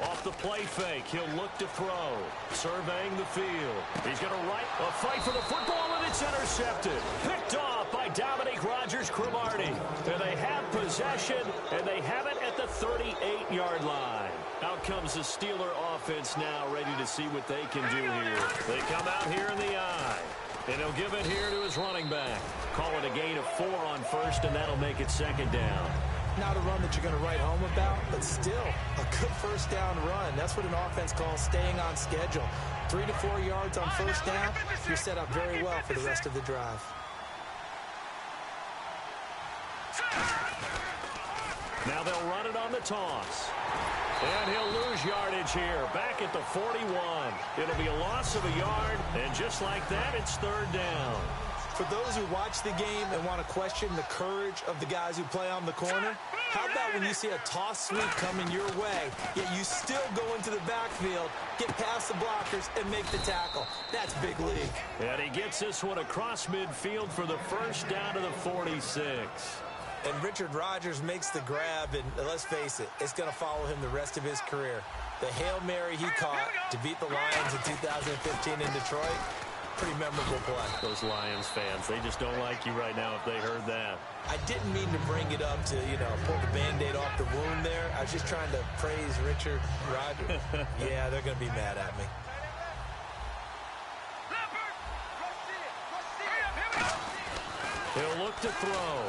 Off the play fake, he'll look to throw. Surveying the field. He's going to a fight for the football, and it's intercepted. Picked off by Dominique Rodgers-Cromartie. And they have possession, and they have it at the 38-yard line. Out comes the Steeler offense now, ready to see what they can do here. They come out here in the eye. And he'll give it here to his running back. Call it a gain of 4 on first, and that'll make it second down. Not a run that you're going to write home about, but still a good first down run. That's what an offense calls staying on schedule. 3 to 4 yards on first down, you're set up very well for the rest of the drive. Now they'll run it on the toss. And he'll lose yardage here, back at the 41. It'll be a loss of a yard, and just like that, it's third down. For those who watch the game and want to question the courage of the guys who play on the corner, how about when you see a toss sweep coming your way, yet you still go into the backfield, get past the blockers, and make the tackle? That's big league. And he gets this one across midfield for the first down to the 46. And Richard Rodgers makes the grab, and let's face it, it's going to follow him the rest of his career. The Hail Mary he caught to beat the Lions in 2015 in Detroit, pretty memorable play. Those Lions fans, they just don't like you right now if they heard that. I didn't mean to bring it up to, pull the Band-Aid off the wound there. I was just trying to praise Richard Rodgers. Yeah, they're going to be mad at me. He'll look to throw.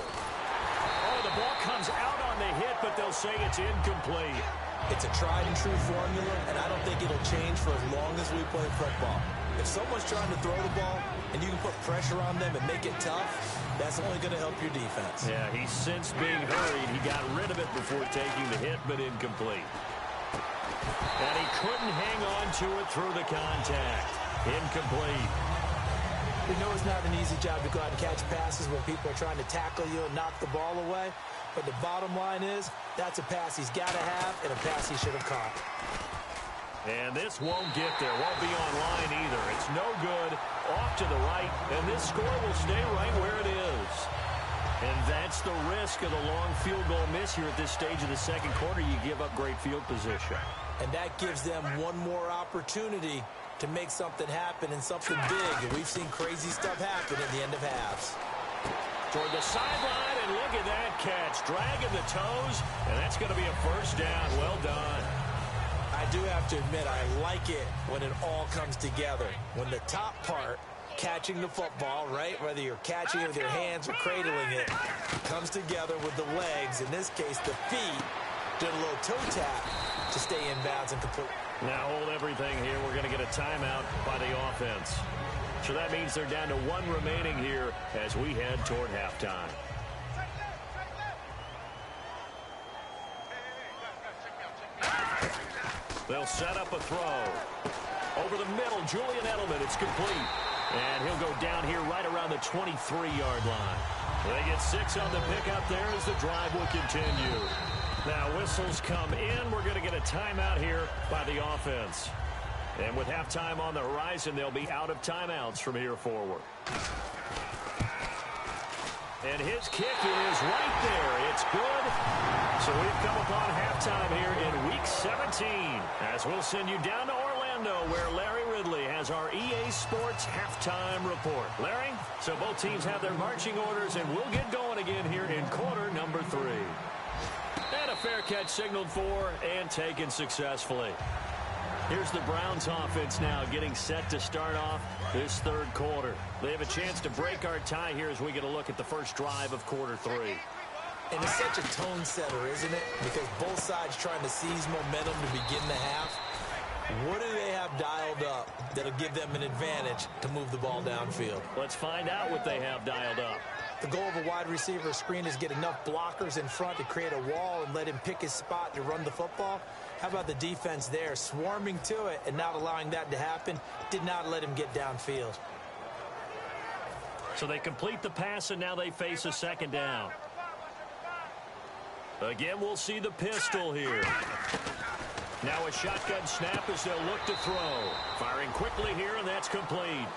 Oh, the ball comes out on the hit, but they'll say it's incomplete. It's a tried-and-true formula, and I don't think it'll change for as long as we play football. If someone's trying to throw the ball and you can put pressure on them and make it tough, that's only going to help your defense. Yeah, he sensed being hurried. He got rid of it before taking the hit, but incomplete. And he couldn't hang on to it through the contact. Incomplete. We know it's not an easy job to go out and catch passes when people are trying to tackle you and knock the ball away. But the bottom line is, that's a pass he's got to have and a pass he should have caught. And this won't get there. Won't be on line either. It's no good. Off to the right. And this score will stay right where it is. And that's the risk of the long field goal miss here at this stage of the second quarter. You give up great field position. And that gives them one more opportunity to make something happen and something big. And we've seen crazy stuff happen at the end of halves. Toward the sideline, and look at that catch. Dragging the toes, and that's going to be a first down. Well done. I do have to admit, I like it when it all comes together. When the top part, catching the football, right, whether you're catching it with your hands or cradling it, comes together with the legs, in this case the feet, did a little toe tap to stay in bounds and complete. Now hold everything here. We're going to get a timeout by the offense. So that means they're down to one remaining here as we head toward halftime. They'll set up a throw. Over the middle, Julian Edelman. It's complete. And he'll go down here right around the 23-yard line. They get 6 on the pickup there as the drive will continue. Now whistles come in. We're going to get a timeout here by the offense. And with halftime on the horizon, they'll be out of timeouts from here forward. And his kick is right there. It's good. So we've come upon halftime here in Week 17 as we'll send you down to Orlando where Larry Ridley has our EA Sports halftime report. Larry, so both teams have their marching orders and we'll get going again here in quarter number 3. And a fair catch signaled for and taken successfully. Here's the Browns offense now getting set to start off this third quarter. They have a chance to break our tie here as we get a look at the first drive of quarter 3. And it's such a tone setter, isn't it? Because both sides trying to seize momentum to begin the half. What do they have dialed up that'll give them an advantage to move the ball downfield? Let's find out what they have dialed up. The goal of a wide receiver screen is get enough blockers in front to create a wall and let him pick his spot to run the football. How about the defense there, swarming to it and not allowing that to happen? Did not let him get downfield. So they complete the pass, and now they face a second down. Again, we'll see the pistol here. Now a shotgun snap as they'll look to throw. Firing quickly here, and that's complete.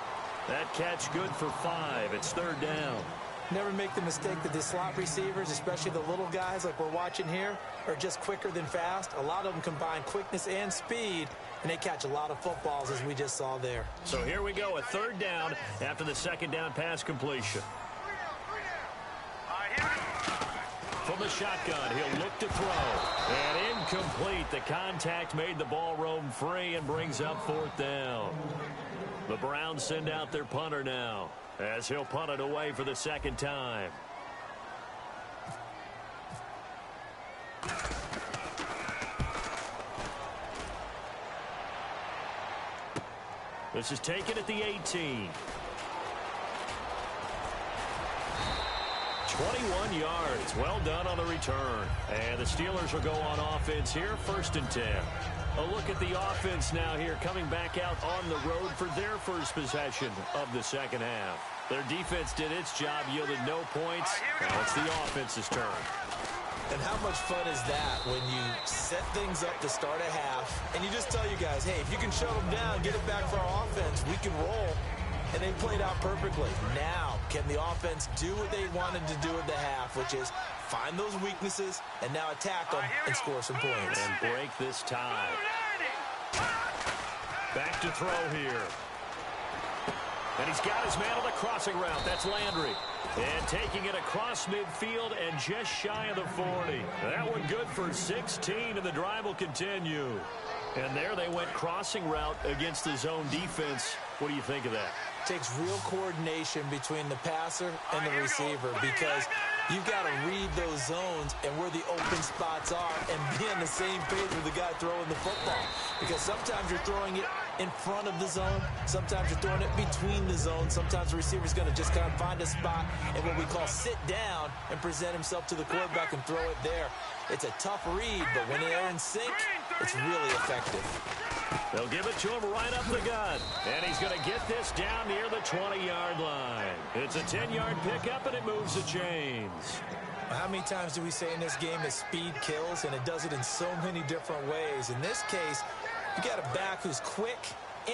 That catch good for 5. It's third down. Never make the mistake that the slot receivers, especially the little guys like we're watching here, are just quicker than fast. A lot of them combine quickness and speed, and they catch a lot of footballs as we just saw there. So here we go, a third down after the second down pass completion. From the shotgun, he'll look to throw. And incomplete. The contact made the ball roam free and brings up fourth down. The Browns send out their punter now as he'll punt it away for the second time. This is taken at the 18. 21 yards. Well done on the return. And the Steelers will go on offense here, 1st and 10. A look at the offense now here, coming back out on the road for their first possession of the second half. Their defense did its job, yielded no points. Now it's the offense's turn. And how much fun is that when you set things up to start a half, and you just tell you guys, hey, if you can shut them down, get it back for our offense, we can roll. And they played out perfectly. Now, can the offense do what they wanted to do at the half, which is find those weaknesses and now attack them and score some points. And break this tie. Back to throw here. And he's got his man on the crossing route. That's Landry. And taking it across midfield and just shy of the 40. That one good for 16, and the drive will continue. And there they went crossing route against the zone defense. What do you think of that? Takes real coordination between the passer and the receiver, because You've got to read those zones and where the open spots are and be on the same page with the guy throwing the football. Because sometimes you're throwing it in front of the zone. Sometimes you're throwing it between the zones. Sometimes the receiver's going to just kind of find a spot and what we call sit down and present himself to the quarterback and throw it there. It's a tough read, but when they're in sync, it's really effective. They'll give it to him right up the gut. And he's going to get this down near the 20-yard line. It's a 10-yard pickup, and it moves the chains. How many times do we say in this game that speed kills, and it does it in so many different ways? In this case, you got a back who's quick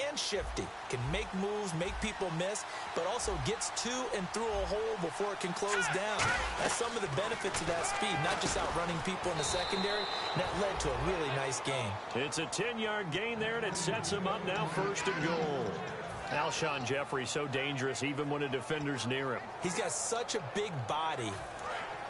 and shifty, can make moves, make people miss, but also gets to and through a hole before it can close down. That's some of the benefits of that speed, not just outrunning people in the secondary. That led to a really nice gain. It's a 10-yard gain there, and it sets him up now 1st and goal. Alshon Jeffrey so dangerous even when a defender's near him. He's got such a big body,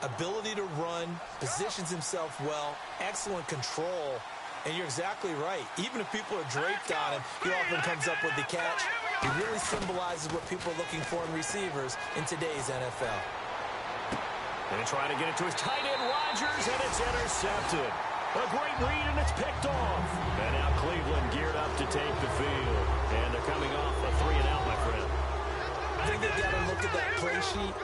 ability to run, positions himself well, excellent control. And you're exactly right. Even if people are draped on him, he often comes up with the catch. He really symbolizes what people are looking for in receivers in today's NFL. And trying to get it to his tight end, Rodgers, and it's intercepted. A great read, and it's picked off. And now Cleveland geared up to take the field. And they're coming off a 3-and-out, my friend. I think they've got to look at that play sheet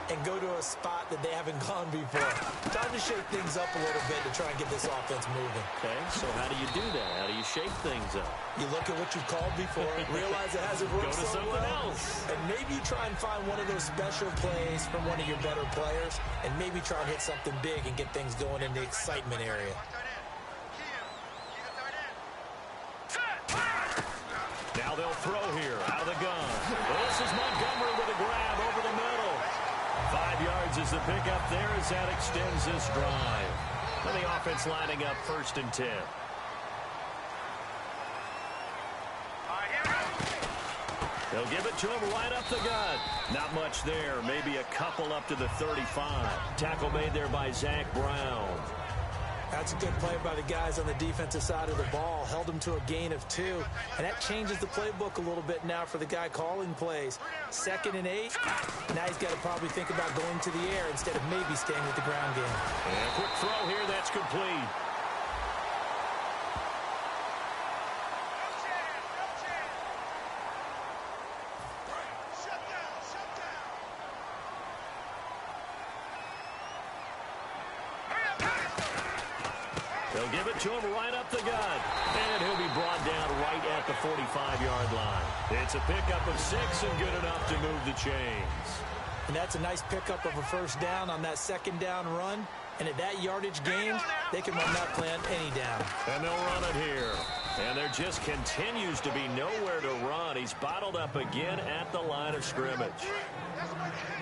and go to a spot that they haven't gone before. Time to shake things up a little bit to try and get this offense moving. Okay, so how do you do that? How do you shake things up? You look at what you've called before, realize it hasn't worked Go to so something well, else. and maybe you try and find one of those special plays from one of your better players, and maybe try and hit something big and get things going in the excitement area. Now they'll throw here out of the gun. This is Montgomery with a grab over the middle. 5 yards is the pickup there as that extends this drive. And the offense lining up 1st and 10. They'll give it to him right up the gut. Not much there. Maybe a couple up to the 35. Tackle made there by Zach Brown. That's a good play by the guys on the defensive side of the ball. Held him to a gain of 2. And that changes the playbook a little bit now for the guy calling plays. 2nd and 8. Now he's got to probably think about going to the air instead of maybe staying with the ground game. And a quick throw here. That's complete. They'll give it to him right up the gut. And he'll be brought down right at the 45-yard line. It's a pickup of 6 and good enough to move the chains. And that's a nice pickup of a 1st down on that 2nd down run. And at that yardage gain, they can run that play on any down. And they'll run it here. And there just continues to be nowhere to run. He's bottled up again at the line of scrimmage.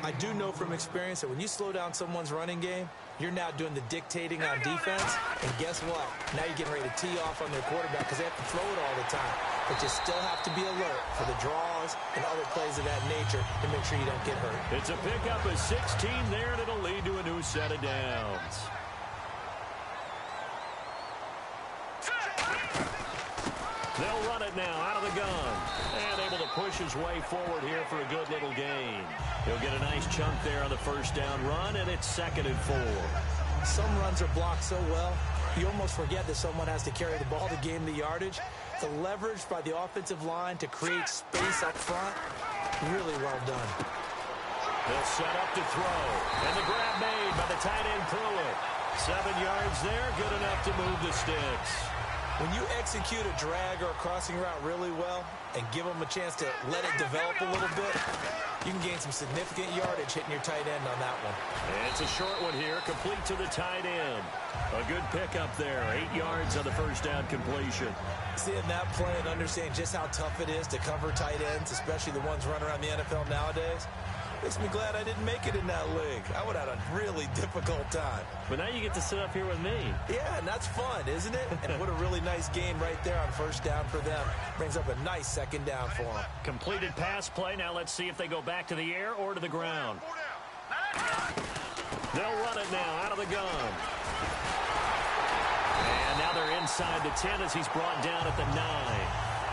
I do know from experience that when you slow down someone's running game, you're now doing the dictating on defense. And guess what? Now you're getting ready to tee off on their quarterback because they have to throw it all the time. But you still have to be alert for the draws and other plays of that nature to make sure you don't get hurt. It's a pickup of 16 there, and it'll lead to a new set of downs. They'll run it now out of the gun. And able to push his way forward here for a good little gain. He'll get a nice chunk there on the 1st down run, and it's 2nd and 4. Some runs are blocked so well, you almost forget that someone has to carry the ball to gain the yardage. The leverage by the offensive line to create space up front, really well done. They'll set up to throw. And the grab made by the tight end Pruitt. 7 yards there, good enough to move the sticks. When you execute a drag or a crossing route really well and give them a chance to let it develop a little bit, you can gain some significant yardage hitting your tight end on that one. And it's a short one here, complete to the tight end. A good pickup there, 8 yards on the 1st down completion. Seeing that play and understanding just how tough it is to cover tight ends, especially the ones running around the NFL nowadays, makes me glad I didn't make it in that league. I would have had a really difficult time. But now you get to sit up here with me. Yeah, and that's fun, isn't it? And what a really nice game right there on 1st down for them. Brings up a nice 2nd down for them. Completed pass play. Now let's see if they go back to the air or to the ground. They'll run it now out of the gun. And now they're inside the 10 as he's brought down at the 9.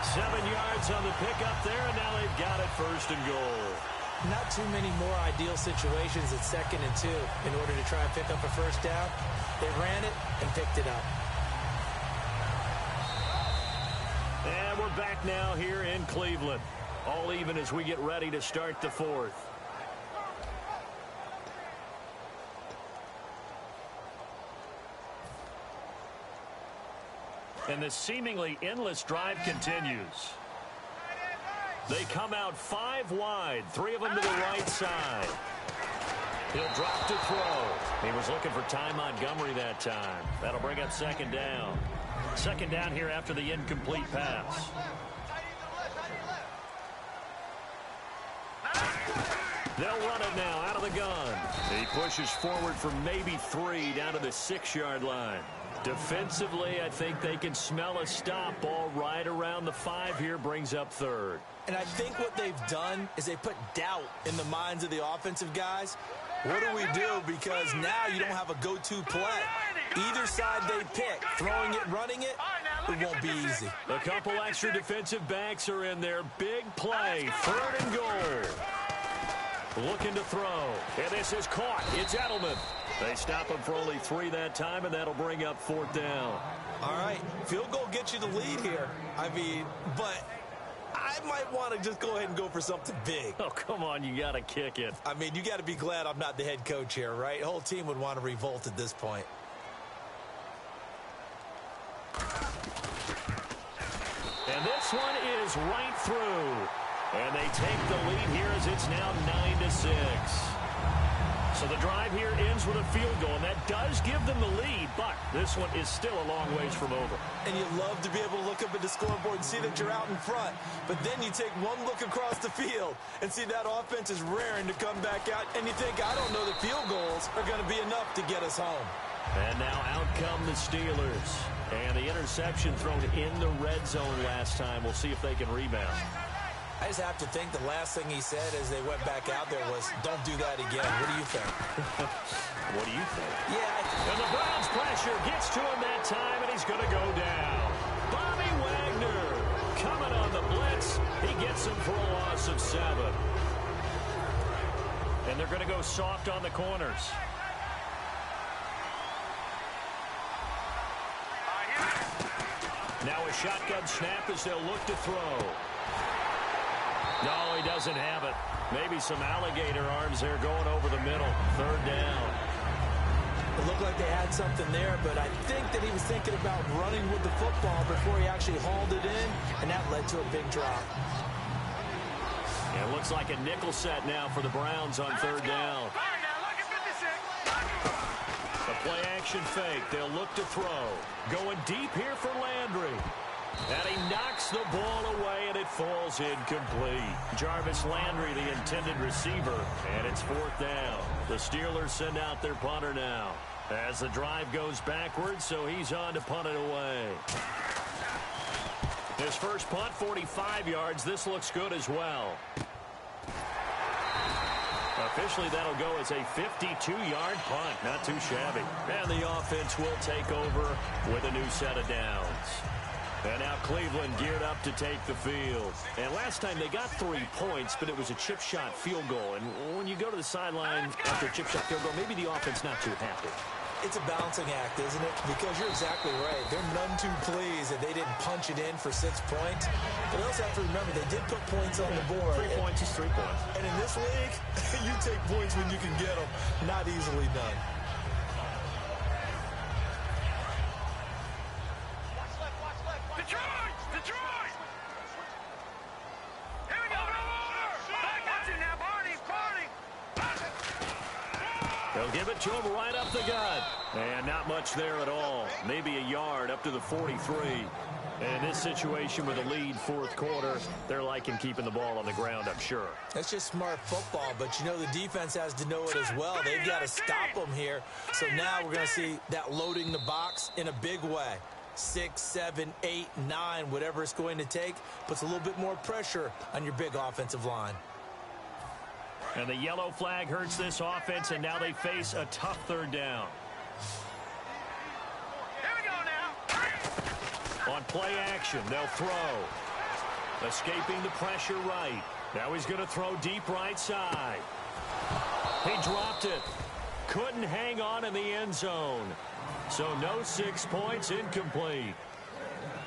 7 yards on the pickup there, and now they've got it 1st and goal. not too many more ideal situations at 2nd and 2 in order to try and pick up a first down. They ran it and picked it up. And we're back now here in Cleveland. All even as we get ready to start the 4th. And the seemingly endless drive continues. They come out 5 wide, 3 of them to the right side. He'll drop to throw. He was looking for Ty Montgomery that time. That'll bring up 2nd down. 2nd down here after the incomplete pass. They'll run it now out of the gun. He pushes forward for maybe 3 down to the 6-yard line. Defensively, I think they can smell a stop. Ball right around the 5 here, brings up 3rd. And I think what they've done is they put doubt in the minds of the offensive guys. What do we do? Because now you don't have a go-to play. Either side they pick, throwing it, running it, it won't be easy. A couple extra defensive backs are in there. Big play, 3rd and goal. Looking to throw, and this is caught. It's Edelman. They stop him for only 3 that time, and that'll bring up 4th down. All right, field goal gets you the lead here. I mean, but I might want to just go ahead and go for something big. Oh, come on, you got to kick it. I mean, you got to be glad I'm not the head coach here, right? The whole team would want to revolt at this point. And this one is right through. And they take the lead here as it's now 9-6. So the drive here ends with a field goal, and that does give them the lead, but this one is still a long ways from over. And you love to be able to look up at the scoreboard and see that you're out in front, but then you take one look across the field and see that offense is raring to come back out, and you think, I don't know that field goals are going to be enough to get us home. And now out come the Steelers. And the interception thrown in the red zone last time. We'll see if they can rebound. I just have to think the last thing he said as they went back out there was, don't do that again. What do you think? What do you think? Yeah. And the Browns pressure gets to him that time, and he's going to go down. Bobby Wagner coming on the blitz. He gets him for a loss of 7. And they're going to go soft on the corners. Now a shotgun snap as they'll look to throw. No, he doesn't have it. Maybe some alligator arms there going over the middle. 3rd down. It looked like they had something there, but I think that he was thinking about running with the football before he actually hauled it in, and that led to a big drop. Yeah, it looks like a nickel set now for the Browns on 3rd down. A play-action fake. They'll look to throw. Going deep here for Landry. And he knocks the ball away, and it falls incomplete. Jarvis Landry, the intended receiver, and it's 4th down. The Steelers send out their punter now as the drive goes backwards, so he's on to punt it away. His first punt, 45 yards. This looks good as well. Officially, that'll go as a 52-yard punt. Not too shabby. And the offense will take over with a new set of downs. And now Cleveland geared up to take the field. And last time they got 3 points, but it was a chip shot field goal. And when you go to the sideline after a chip shot field goal, maybe the offense not too happy. It's a balancing act, isn't it? Because you're exactly right. They're none too pleased that they didn't punch it in for 6 points. But they also have to remember they did put points on the board. 3 points is 3 points. And in this league, you take points when you can get them. Not easily done. Detroit! Here we go! Watch it now, Barney! They'll give it to him right up the gut. And not much there at all. Maybe a yard up to the 43. And in this situation with a lead 4th quarter, they're liking keeping the ball on the ground, I'm sure. That's just smart football, but you know the defense has to know it as well. They've got to stop them here. So now we're going to see that loading the box in a big way. 6, 7, 8, 9, whatever it's going to take, puts a little bit more pressure on your big offensive line. And the yellow flag hurts this offense, and now they face a tough 3rd down. Here we go now! On play action, they'll throw. Escaping the pressure right. Now he's going to throw deep right side. He dropped it. Couldn't hang on in the end zone. So no 6 points, incomplete.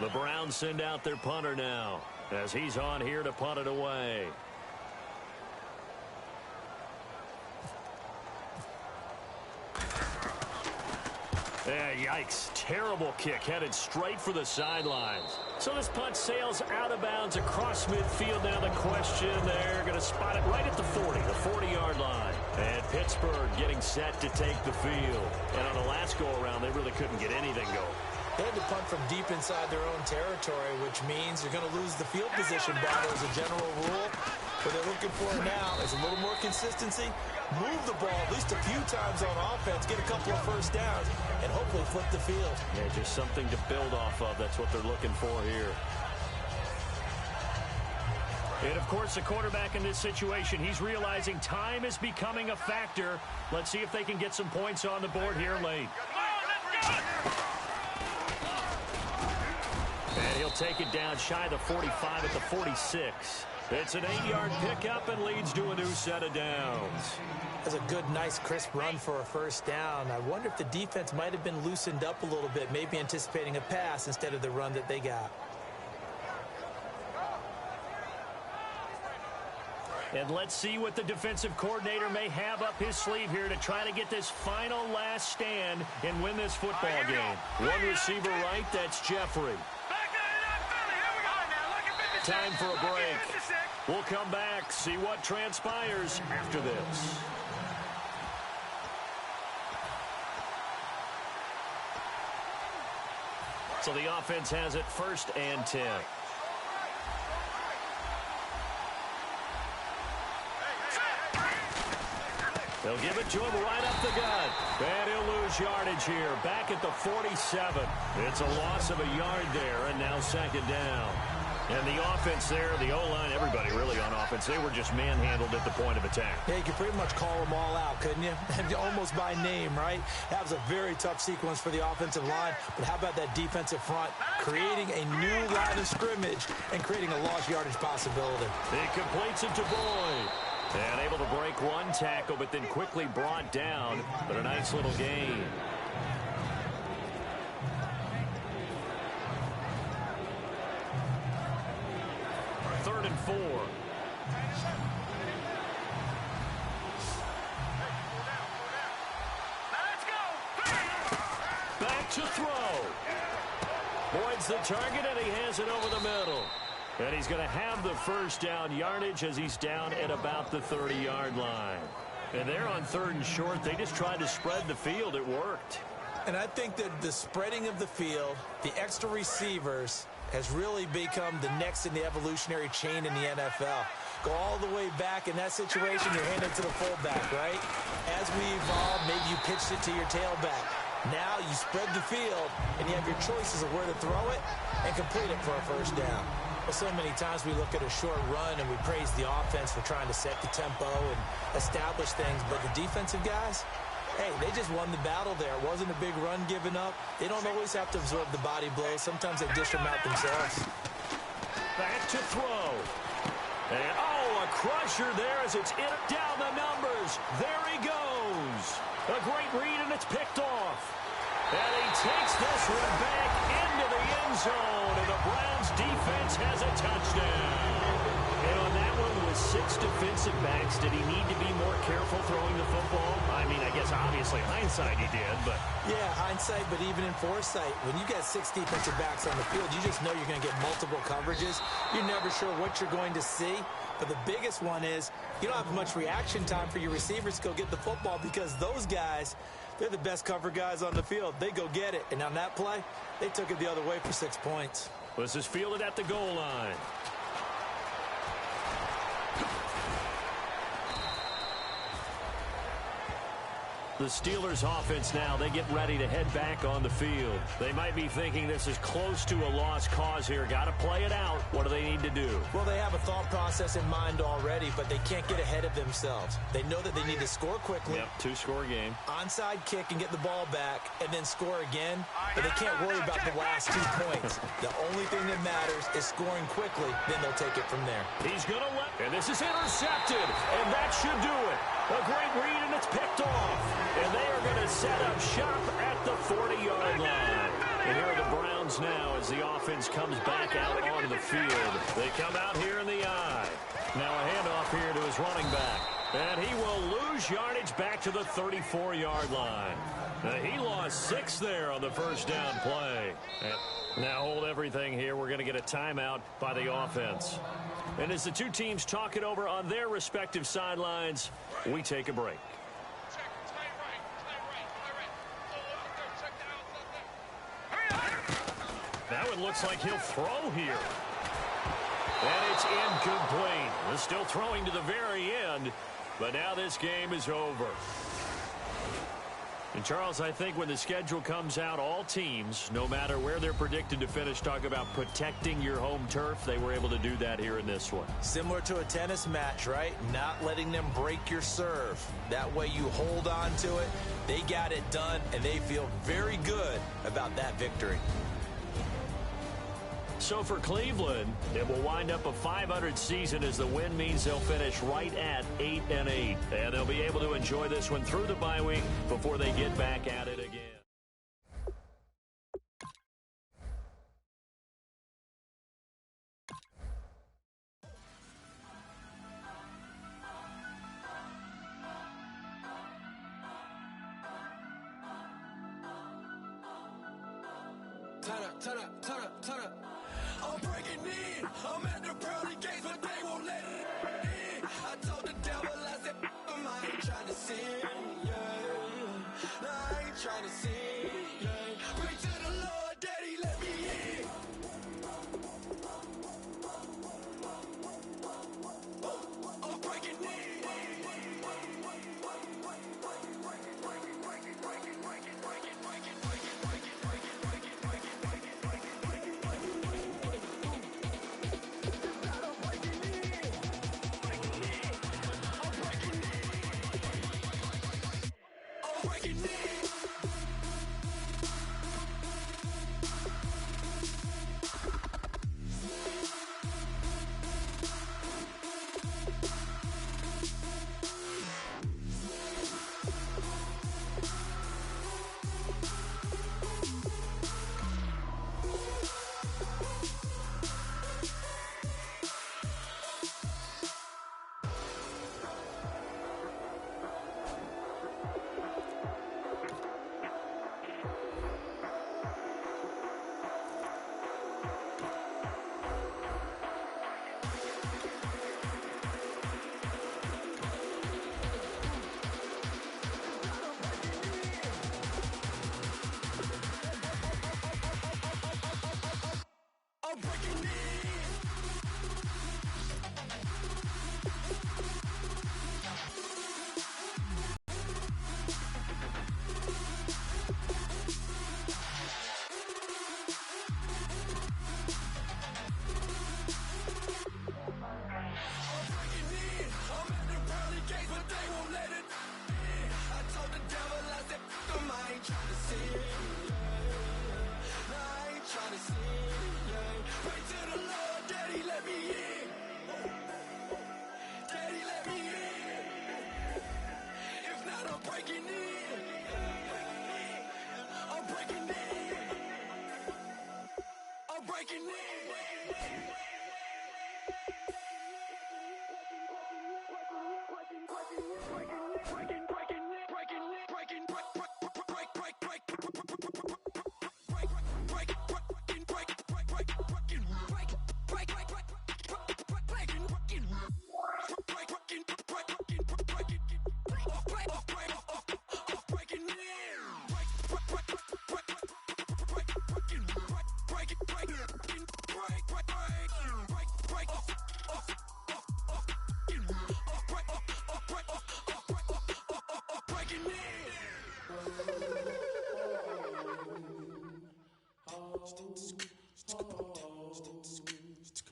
The Browns send out their punter now as he's on here to punt it away. Yeah, yikes. Terrible kick headed straight for the sidelines. So this punt sails out of bounds across midfield. Now the question, they're going to spot it right at the 40, the 40-yard line. And Pittsburgh getting set to take the field. And on the last go-around, they really couldn't get anything going. They had to punt from deep inside their own territory, which means you're going to lose the field position battle as a general rule. What they're looking for now is a little more consistency, move the ball at least a few times on offense, get a couple of first downs, and hopefully flip the field. Yeah, just something to build off of. That's what they're looking for here. And, of course, the quarterback in this situation, he's realizing time is becoming a factor. Let's see if they can get some points on the board here late. And he'll take it down shy of the 45 at the 46. It's an 8-yard pickup and leads to a new set of downs. That's a good, nice, crisp run for a first down. I wonder if the defense might have been loosened up a little bit, maybe anticipating a pass instead of the run that they got. And let's see what the defensive coordinator may have up his sleeve here to try to get this final last stand and win this football game. One receiver right, that's Jeffrey. Time for a break. We'll come back, see what transpires after this. So the offense has it 1st and 10. They'll give it to him right up the gut. And he'll lose yardage here. Back at the 47. It's a loss of a yard there, and now 2nd down. And the offense there, the O-line, everybody really on offense, they were just manhandled at the point of attack. Yeah, you could pretty much call them all out, couldn't you? Almost by name, right? That was a very tough sequence for the offensive line. But how about that defensive front creating a new line of scrimmage and creating a lost yardage possibility? He completes it to Boyd. And able to break one tackle, but then quickly brought down. But a nice little gain. Third and 4. Back to throw. Boyd's the target, and he has it over the middle. And he's going to have the first down yardage as he's down at about the 30-yard line. And they're on 3rd and short. They just tried to spread the field. It worked. And I think that the spreading of the field, the extra receivers, has really become the next in the evolutionary chain in the NFL. Go all the way back in that situation, you're handed to the fullback, right? As we evolve, maybe you pitched it to your tailback. Now you spread the field, and you have your choices of where to throw it and complete it for a first down. Well, so many times we look at a short run and we praise the offense for trying to set the tempo and establish things, but the defensive guys, hey, they just won the battle there. It wasn't a big run given up. They don't always have to absorb the body blows. Sometimes they dish them out themselves. Back to throw. And, a crusher there as it's in down the numbers. There he goes. A great read, and it's picked off. And he takes this one back into the end zone, and the Browns defense has a touchdown. And on that one, with 6 defensive backs, did he need to be more careful throwing the football? I mean, I guess obviously hindsight he did, but... Yeah, hindsight, but even in foresight, when you got 6 defensive backs on the field, you just know you're going to get multiple coverages. You're never sure what you're going to see. But the biggest one is you don't have much reaction time for your receivers to go get the football because those guys, they're the best cover guys on the field. They go get it. And on that play, they took it the other way for 6 points. This is fielded at the goal line. The Steelers offense now, they get ready to head back on the field. They might be thinking this is close to a lost cause here. Got to play it out. What do they need to do? Well, they have a thought process in mind already, but they can't get ahead of themselves. They know that they need to score quickly. Yep, two-score game. Onside kick and get the ball back and then score again. But they can't worry about the last 2 points. The only thing that matters is scoring quickly. Then they'll take it from there. He's going to let, and this is intercepted, and that should do it. A great read, and it's picked off. And they are going to set up shop at the 40-yard line. And here are the Browns now as the offense comes back out onto the field. They come out here in the I. Now a handoff here to his running back. And he will lose yardage back to the 34-yard line. He lost 6 there on the first down play. Now hold everything here. We're going to get a timeout by the offense. And as the two teams talk it over on their respective sidelines, we take a break. That one looks like he'll throw here. And it's incomplete. They're still throwing to the very end, but now this game is over. And, Charles, I think when the schedule comes out, all teams, no matter where they're predicted to finish, talk about protecting your home turf. They were able to do that here in this one. Similar to a tennis match, right? Not letting them break your serve. That way you hold on to it. They got it done, and they feel very good about that victory. So for Cleveland, it will wind up a .500 season as the win means they'll finish right at 8-8. And they'll be able to enjoy this one through the bye week before they get back at it again. Turn up. I'm breaking in. I'm at the pearly gates, but they won't let it in. I told the devil, I said, I ain't trying to sin, yeah. No, I ain't trying to sin, yeah. Pray to the Lord, Daddy, let me in. I'm breaking in.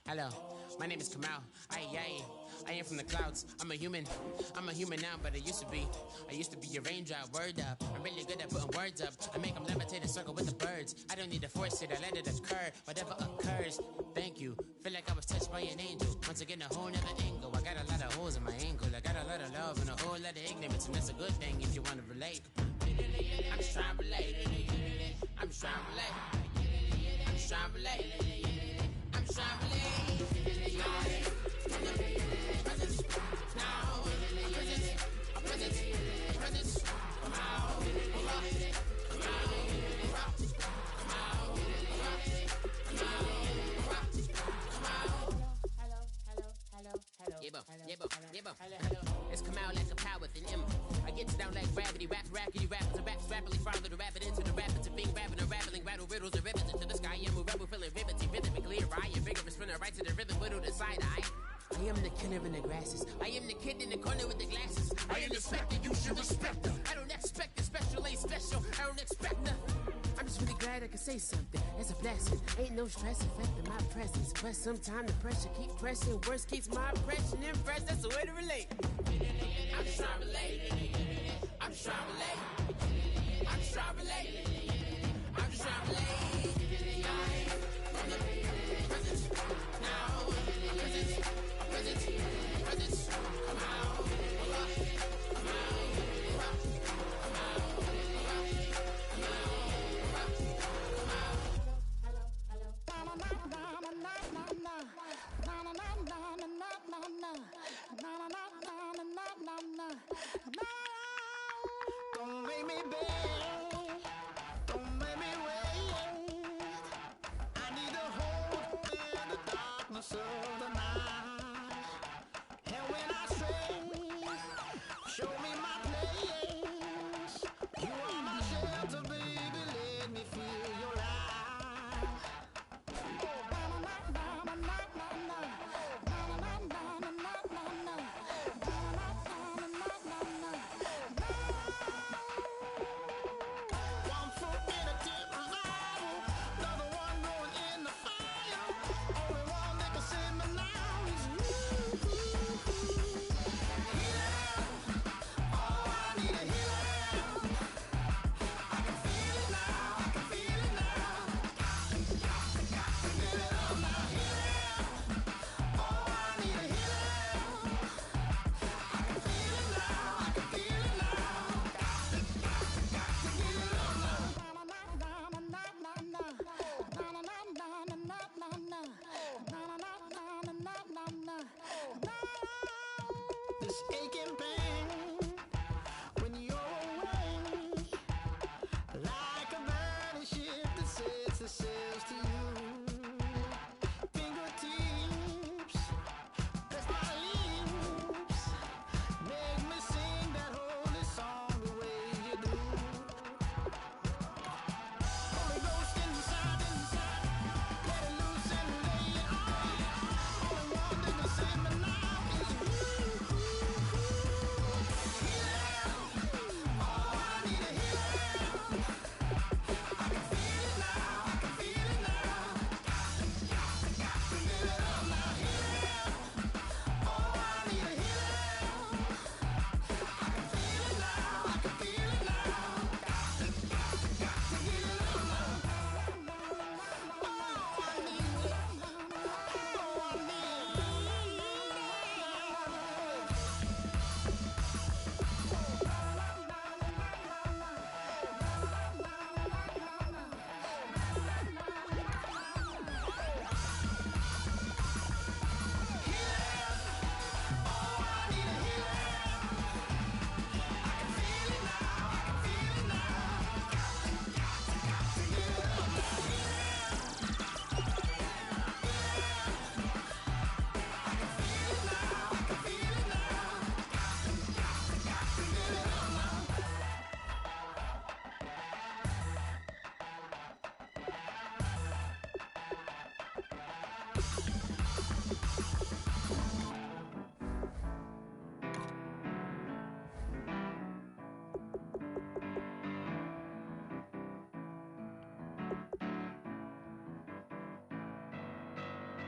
Hello, my name is Kamal. I am from the clouds. I'm a human now, but I used to be a raindrop, word up. I'm really good at putting words up. I make them levitate and circle with the birds. I don't need to force it, I let it occur. Whatever occurs, thank you. Feel like I was touched by an angel. Once again, a whole nother angle. I got a lot of holes in my ankle. I got a lot of love and a whole lot of ignorance, and that's a good thing if you want to relate. I'm just trying to relate. I'm just trying to relate. I'm just trying to relate. I'm just trying to relate. It's come out like a power with an M. I get down like gravity, rackety, rappers, and raps rapidly follow the rapid into the rapids of being rapping and rattling, rattle riddles and rivets into the sky. I'm a rebel, feeling riveting, rhythmically clear. I am vigorous, spinner right to the rhythm, widow to side eye. I am the killer in the grasses. I am the kid in the corner with the glasses. I am the specter, you should respect her. I don't expect the special, ain't special. I don't expect nothing. I'm just really glad I can say something. It's a blessing. Ain't no stress affecting my presence. But sometimes the pressure keeps pressing. Worst keeps my impression impressed. That's the way to relate. I'm just trying to relate. I'm just trying to relate. I'm just trying to relate. I'm just trying to relate. From the presence now. Presence. Come out. Don't make me beg, don't make me wait. I need a hold in the darkness of the night. And when I stray, show me my place. You are my shelter, baby, let me feel your light.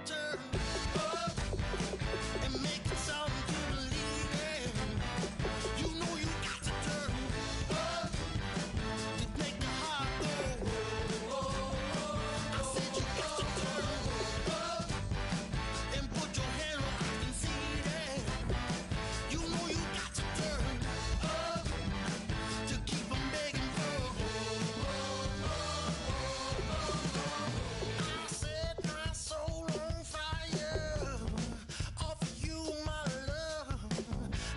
turn up and make it something to believe in. You know you got to turn up to make the heart go. I said you got to turn up and put your hand on I can see that. You know you got to turn up to keep 'em begging for. I set my soul on fire, offer you my love,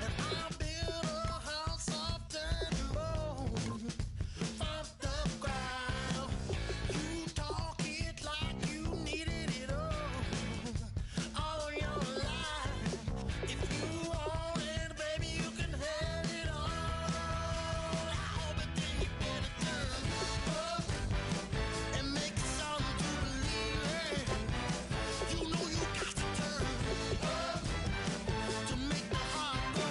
and I build a house of dirt and bone from the ground. You talk it like you needed it all your life. If you want it, baby, you can have it all. But then you better turn up and make it something to believe in. You know you got to turn up to make the heart go.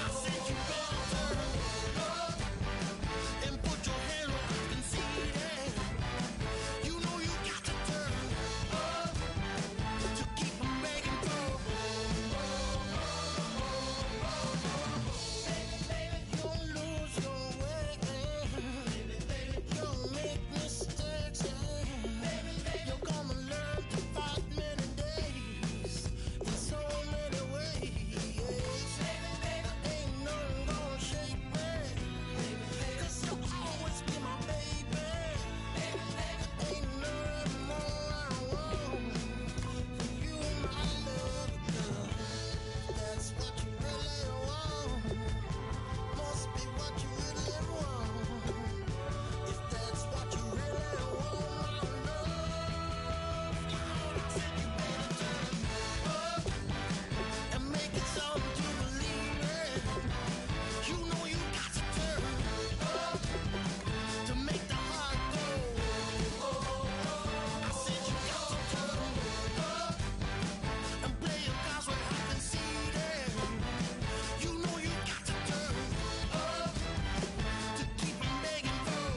I said you better turn up and put your hand on I can see that. You know you got to turn up to keep 'em begging for. Baby, you'll lose your way. You'll make mistakes. You're gonna learn to fight many days in so many ways. Ain't nothing gonna shake me, 'cause you'll always be my baby. Ain't nothing more I want for you, my love, girl. That's what you really want. Must be what you really want. If that's what you really want, my love, I said you better turn up and make it something to believe in. You know you got to turn up to make the heart go. I said you got to turn up and play your cards where I can see that. You know you got to turn up to keep 'em begging for.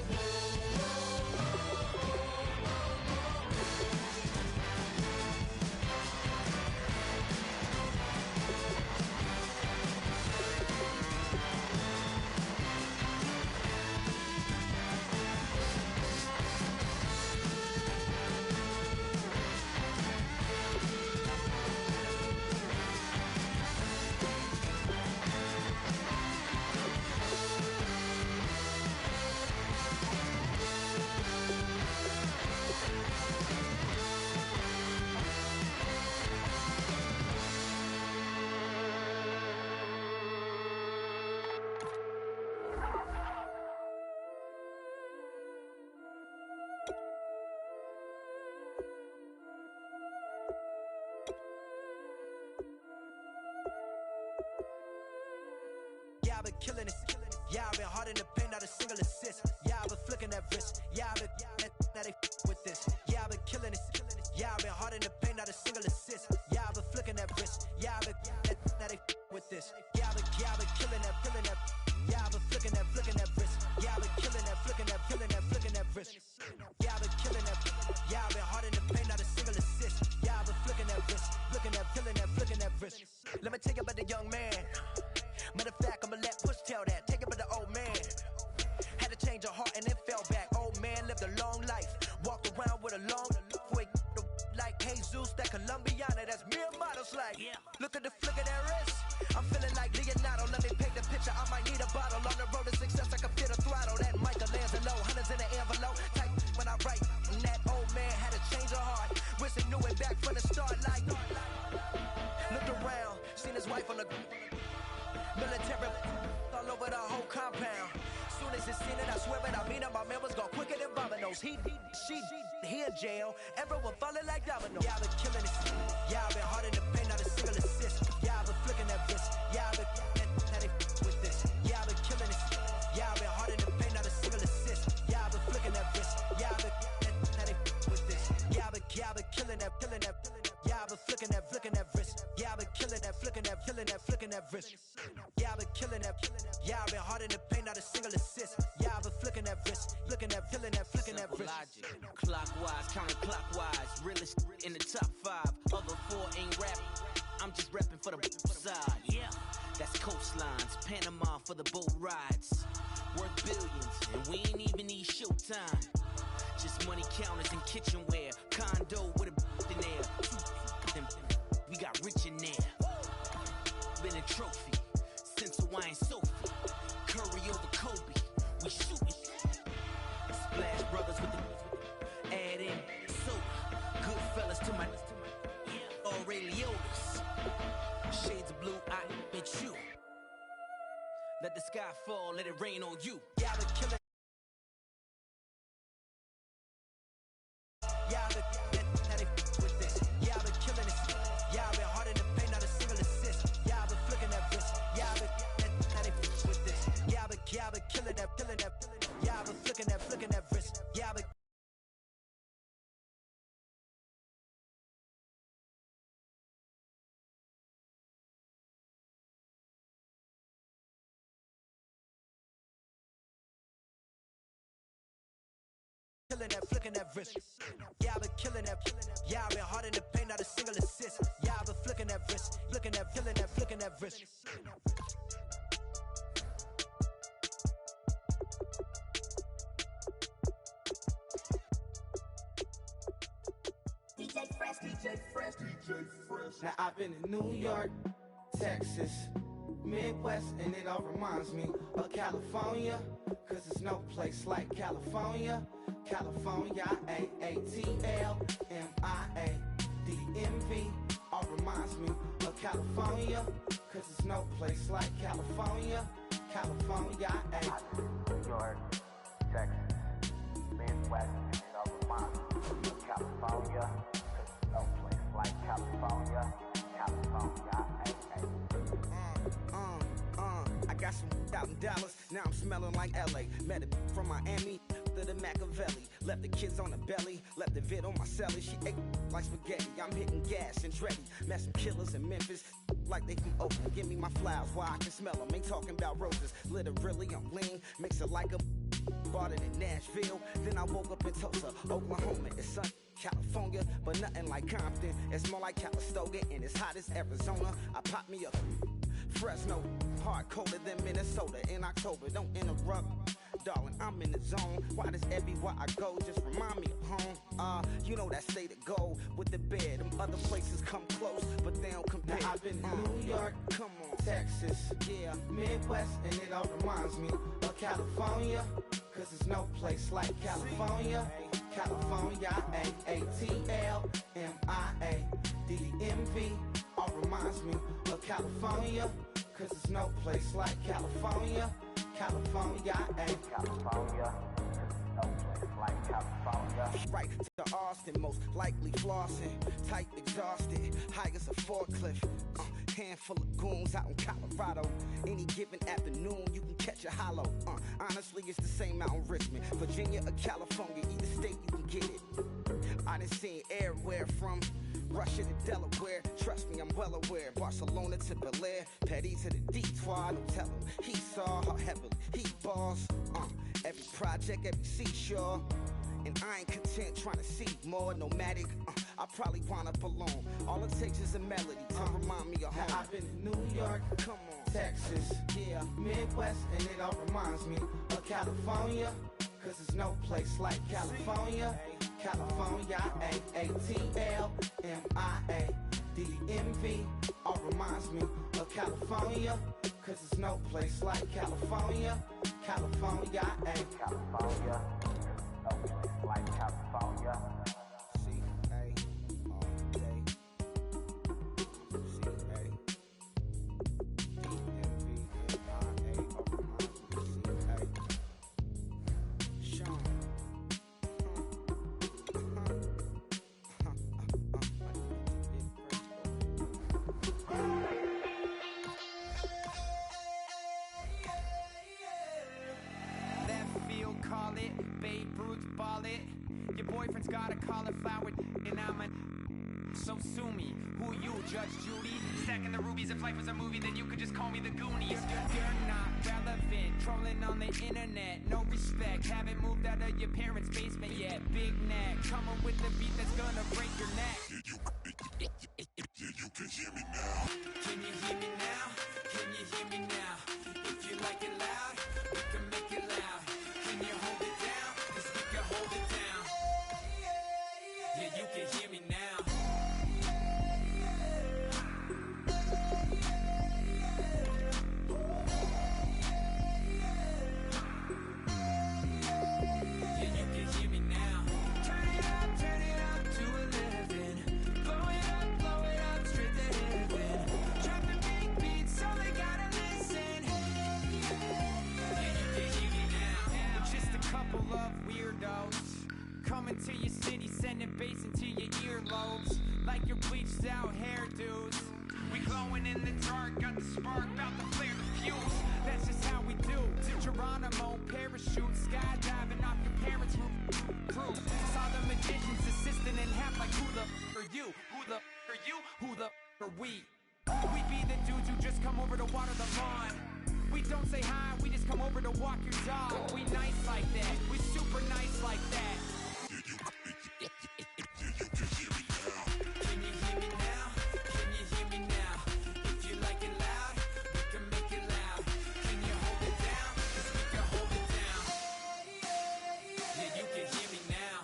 Yeah, I've been killing it. Yeah, I've been hard in the paint, not a single assist. Yeah, I've been flicking that wrist. Yeah, I've been now they with this. Yeah, I've been killing it. Yeah, I've been hard in the paint, not a single assist. Yeah, I've been flicking that wrist. Yeah, I've been now they with this. Yeah, I've been killing that. Yeah, I've been flicking that wrist. Yeah, I've been killing that, flicking that wrist. Yeah, I've been killing that. Yeah, I've been hard in the paint, not a single assist. Yeah, I've been flicking that wrist, flicking that wrist. Let me tell you about the young man. Matter of fact, I'ma let Push tell that. Take it about the old man. Had to change her heart and then fell back. Old man lived a long life. Walked around with a long quick like Jesus, that Colombiana, that's mere models like. Look at the flick of that wrist. I'm feeling like Leonardo. Let me paint the picture. I might need a bottle. On the road to success, I can feel the throttle. That Michelangelo, hundreds in the envelope. Type when I write. And that old man had to change her heart. Wish he knew it back from the start. Like looked around, seen his wife on the military all over the whole compound. Soon as he seen it, I swear it, I mean it, my man was gone quicker than dominoes. He in jail, everyone falling like dominoes. Yeah, I've been killing it. Yeah, I've been hard in the paint, not a single assist. Yeah, I've been flicking that wrist. Yeah, I've been now they with this. Yeah, I've been killing it. Yeah, I've been hard in the paint, not a single assist. Yeah, I've been flicking that wrist. Yeah, I've been now they with this. Yeah, I've been killing that. Yeah, I've been flicking that wrist. Yeah, I've been killing that, flicking that wrist. Yeah, I've been killing that. Yeah, I've been hard in the paint, not a single assist. Yeah, I've been flicking that wrist, flicking that, killing that, flicking that wrist. Logic, clockwise, counterclockwise, realest time. Just money counters and kitchenware. Condo with a in there. We got rich in there. Been a trophy since Hawaiian Sophie. Curry over Kobe. We shootin'. Splash Brothers with the add in soda. Good fellas to my Aureliotis. Shades of blue, I admit you. Let the sky fall, let it rain on you. Yeah, I've been killing. Yeah, I've been with this. Yeah, I've been killing this. Yeah, I've been hard in the paint, not a single assist. Yeah, I've been flicking that wrist. Yeah, I've been with this. Yeah, I've been killing that, killing that. Yeah, I've been flicking that wrist. Yeah, I've been. Killing that, flicking that wrist. Yeah, I've been killing that. Yeah, I've been hard in the paint, not a single assist. Yeah, I've been flicking that wrist. Flicking that, killing that, flicking that wrist. DJ Fresh, DJ Fresh, DJ Fresh. Now I've been in New York, Texas, Midwest, and it all reminds me of California, cause there's no place like California. California, A-A-T-L-M-I-A-D-M-V, all reminds me of California, cause there's no place like California. California, New York, Texas, Midwest, and it all reminds me of California, cause there's no place like California. California, I got some out in Dallas, now I'm smelling like LA. Met it from Miami to the Machiavelli. Left the kids on the belly, left the vid on my celly. She ate like spaghetti, I'm hitting gas and Dreddy. Met some killers in Memphis, like they from Oakland. Give me my flowers while I can smell them. Ain't talking about roses, literally I'm lean. Mix it like a bought it in Nashville. Then I woke up in Tulsa, Oklahoma. It's sun. California, but nothing like Compton. It's more like Calistoga, and it's hot as Arizona. I pop me up Fresno, hard colder than Minnesota in October. Don't interrupt, darling, I'm in the zone. Why does everywhere I go just remind me of home? You know that state of gold with the bed. Them other places come close, but they don't compare. Now I've been in New York, come on, Texas, yeah, Midwest, and it all reminds me of California, cause there's no place like California. California, A-A-T-L-M-I-A-D-M-V, all reminds me of California, cause there's no place like California. California, California, no place like California. Right to Austin, most likely flossing. Tight, exhausted, high as a forklift. Handful of goons out in Colorado. Any given afternoon, you can catch a hollow. Honestly, it's the same out in Richmond, Virginia or California. Either state, you can get it. I done seen everywhere from Russia to Delaware. Trust me, I'm well aware. Barcelona to Bel Air, Petty to the Detroit. Don't tell him he saw how heavily he balls. Every project, every seashore. And I ain't content trying to see more nomadic. I probably wind up alone. All it takes is a melody to remind me of home. Now I've been in New York, come on, Texas, yeah, Midwest, and it all reminds me of California, cause there's no place like California. California, A-A-T-L-M-I-A-D-M-V, all reminds me of California, cause there's no place like California. California, California, no place like California. Boyfriend's got a cauliflower and I'm a so sue me. Who you, Judge Judy? Stacking the rubies. If life was a movie, then you could just call me the Goonies. You're not relevant, trolling on the internet. No respect, haven't moved out of your parents' basement yet. Big neck, coming with the beat that's gonna break your neck. You can hear me now. Can you hear me now? Can you hear me now? If you like it loud, we can make it loud. Can you hold it down? 'Cause we weirdos. Coming to your city, sending bass into your earlobes. Like your bleached out hairdos. We glowing in the dark, got the spark, about to flare the fuse. That's just how we do. To Geronimo, parachute, skydiving off your parents' roof. Saw the magician's assistant in half like who the are you? Who the are you? Who the are we? We be the dudes who just come over to water the lawn. We don't say hi, we just come over to walk your dog. We nice like that, we super nice like that. Can you hear me now? Can you hear me now? If you like it loud, we can make it loud. Can you hold it down? 'Cause we can hold it down. Yeah, you can hear me now.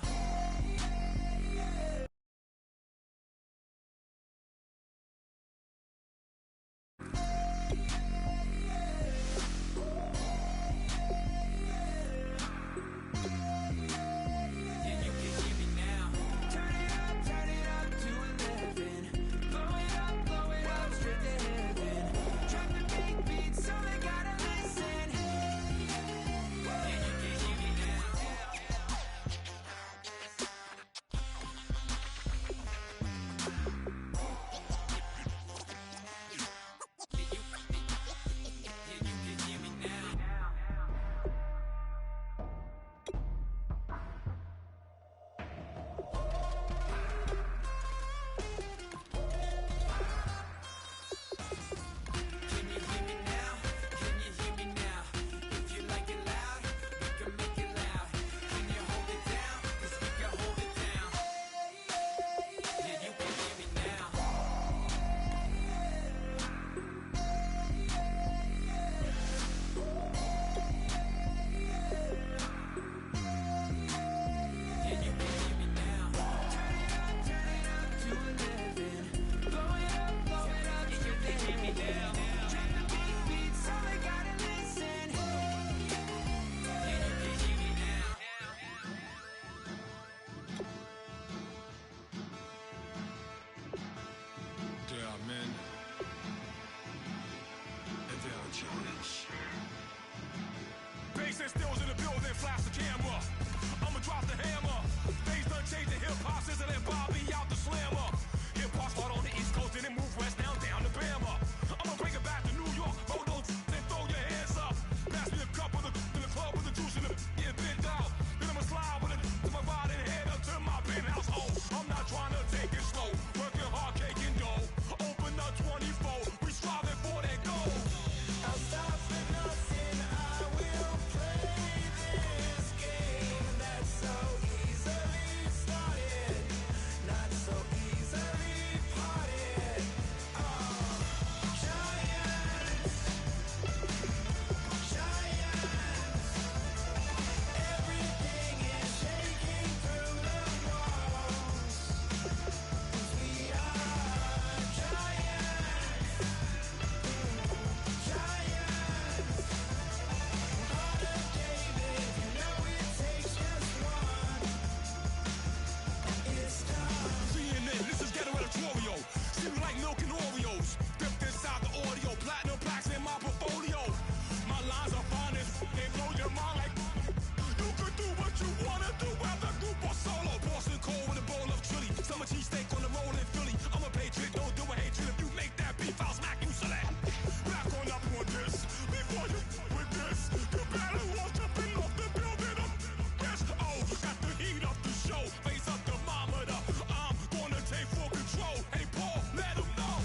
Bass and stills in the building, flash the camera. I'ma drop the hammer. Things done changed in hip-hop since I let Bobby out the slammer. Hip-hop start on the East Coast and then move west down to Bama. I'ma bring it back to New York, roll those and throw your hands up. Pass me a cup of the in the club with the juice in the bent out. Then I'ma slide with it to my ride and head up to my penthouse. Oh, I'm not trying to take it slow, working hard, cake and dough. Open up 24, we striving for that goal. I'll stop for nothing, I will play this game that's so easily started, not so easily parted. Giants, everything is shaking through the walls. 'Cause we are giants. Heart of David, you know it takes just one. It's done. CNN, this is Ghetto Editorial. See me like milk and Oreos. Dipped inside the audio, platinum plaques in my portfolio. My lines are fine as they blow your mind like you can do what you wanna do, whether group or solo. Boston cold with a bowl of chili. Summer cheesesteak on the roll in Philly. I'm a patriot, don't do a hatred. If you make that beef, I'll smack you silly. Back on up on this. Before you with this, you better walk up and off the building up. Yes, oh, got the heat up the show. Face up thermometer. I'm gonna take full control. Hey, Paul, let him know.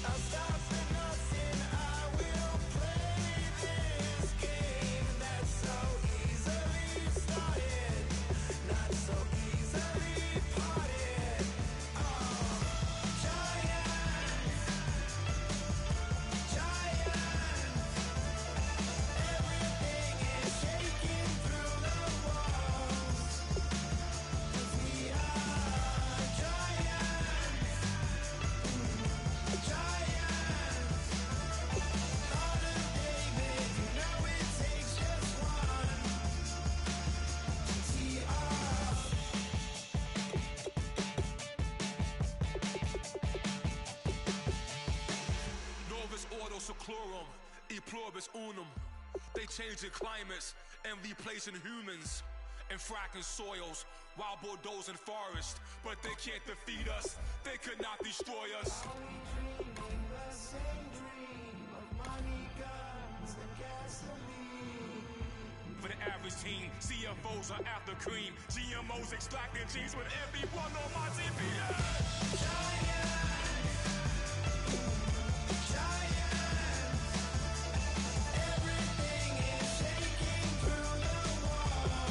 I'll stop for nothing. I will play this game that's so easily started, not so easily parted. Giants, everything is shaking through the walls. 'Cause we are giants. Heart of David, you know it takes just one. GTR. Novus Ordo Seclorum, E pluribus unum. They changing climates and replacing humans. and fracking soils while bulldozing forests. But they can't defeat us, they could not destroy us. Are we dreaming the same dream of money, guns, and gasoline? For the average team, CFOs are after cream. GMOs extracting genes with everyone on my TV. Giants! Everything is shaking through the walls.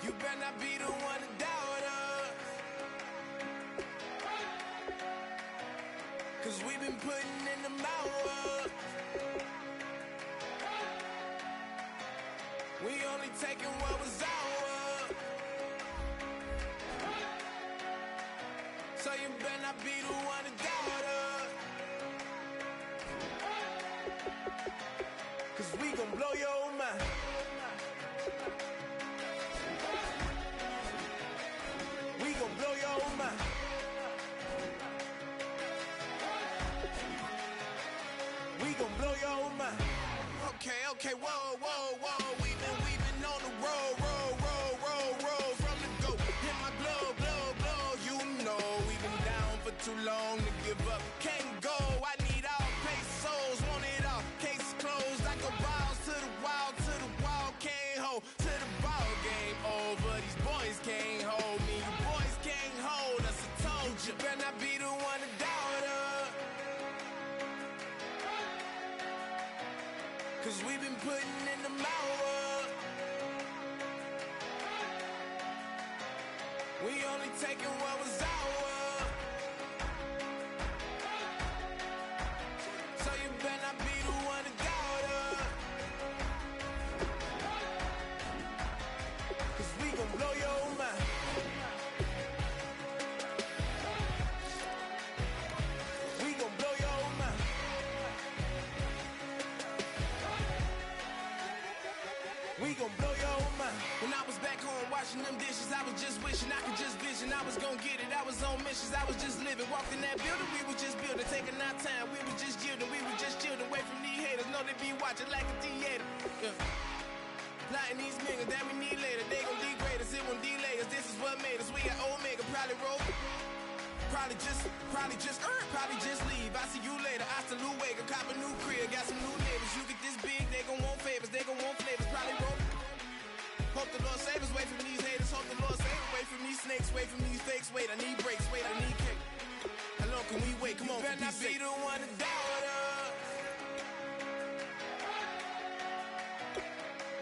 You better not be the one to doubt us, 'cause we've been putting in the hours. We only taking what was ours. So you better not be the one to doubt us, 'cause we gon' blow your mind. We gon' blow your mind. We gon' blow your mind. Okay, whoa. We've been on the road from the go. Hit my blow. You know we've been down for too long to give up. Can't go. I need all pesos, want it all. Case closed. I go balls to the wall, can't hold to the ball game over. These boys can't hold me. You boys can't hold us. I told you. Better not be the one to doubt us, 'cause we've been putting in the hours. We only taking what was ours. So you better not be the one to doubt us, 'cause we gon' blow your mind. We gon' blow your mind. We gon' blow your mind. When I was back home washing them dishes, I was just wishing I could just vision. I was gon' get it, I was on missions, I was just living. Walked in that building, we was just building, taking our time. We was just yielding, we was just chilling. Away from these haters, know they be watching like a theater. Yeah. Plotting these niggas that we need later. They gon' degrade us, it won't delay us. This is what made us. We got Omega, probably roll. Probably just leave. I see you later. I salute Wega, cop a new crib, got some new neighbors. You get this big, they gon' want favors, they gon' want flavors. Probably roll. Hope the Lord save us, wait from these haters. Hope the Lord save us, wait from these snakes, wait from these fakes. Wait, I need breaks, wait, I need cake. How long can we wait? Come on, you better not be the one to doubt us,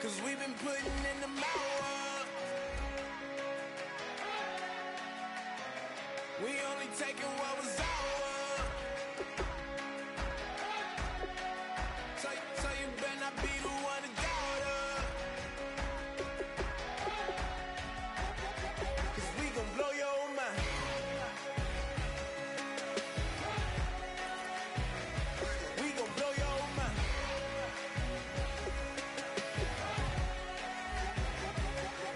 'cause we've been putting in the hours. We only taking what was ours. So you better not be the one to doubt us, 'cause we gon' blow your mind. We gon' blow your mind.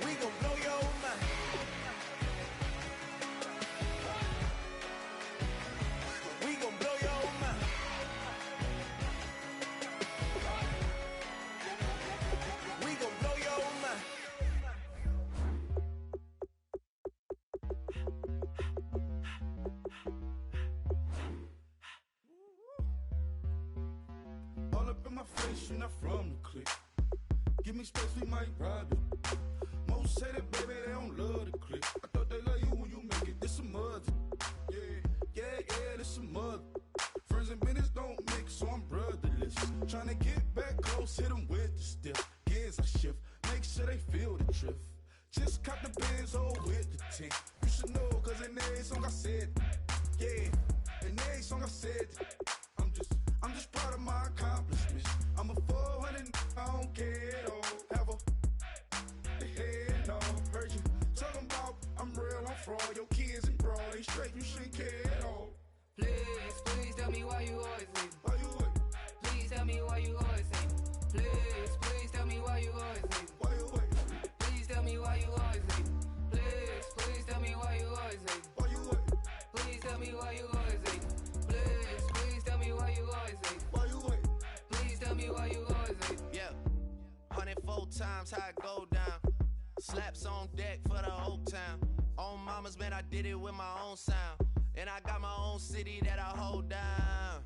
We gon' blow your mind. We gon' blow your mind. We gon' blow your mind. All up in my face, you're not from the clique. Give me space, we might rob it. Most say that, baby, they don't love the clique. I thought they love you when you make it. This some mother. Yeah, this some mother. Friends and business don't mix, so I'm brotherless. Tryna get back close, hit them with the stiff. Gears I shift, make sure they feel the drift. Just cop the Benz, oh, with the tick. You should know, cause they song I said, yeah. And every song I said, I'm just proud of my accomplishments. I'm a 400, I don't care at all. Have a head, no. Heard you talking about I'm real, I'm fraud. Your kids and broad, they straight, you shouldn't care at all. Please tell me why you always hate. Why you what? Please tell me why you always hate. Please tell me why you always hate. Why you what? Please tell me why you always hate. Please tell me why you always hate. Why you what? Please tell me why you always hate. Please tell me why you always hate. Why you what? Please tell me why you always hate. Yeah, 104 times how it go down. Slaps on deck for the whole town. On mamas, man, I did it with my own sound. And I got my own city that I hold down.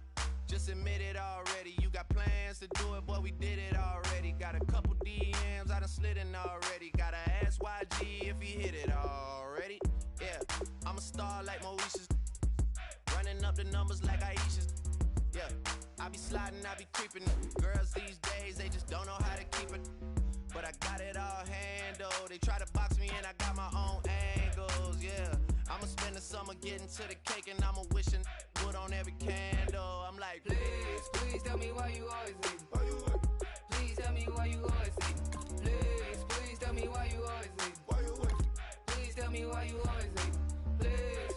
Just admit it already. You got plans to do it, boy, we did it already. Got a couple DMs, I done slid in already. Gotta ask YG if he hit it already. Yeah, I'm a star like Moesha's. Running up the numbers like Aisha's. Yeah, I be sliding, I be creeping. Girls these days, they just don't know how to keep it. But I got it all handled. They try to box me and I got my own angles, yeah. I'ma spend the summer getting to the cake and I'ma wishing wood on every candle. I'm like, please tell me why you always hate. Why you what? Please tell me why you always hate. Please tell me why you always hate. Why you what? Please tell me why you always hate.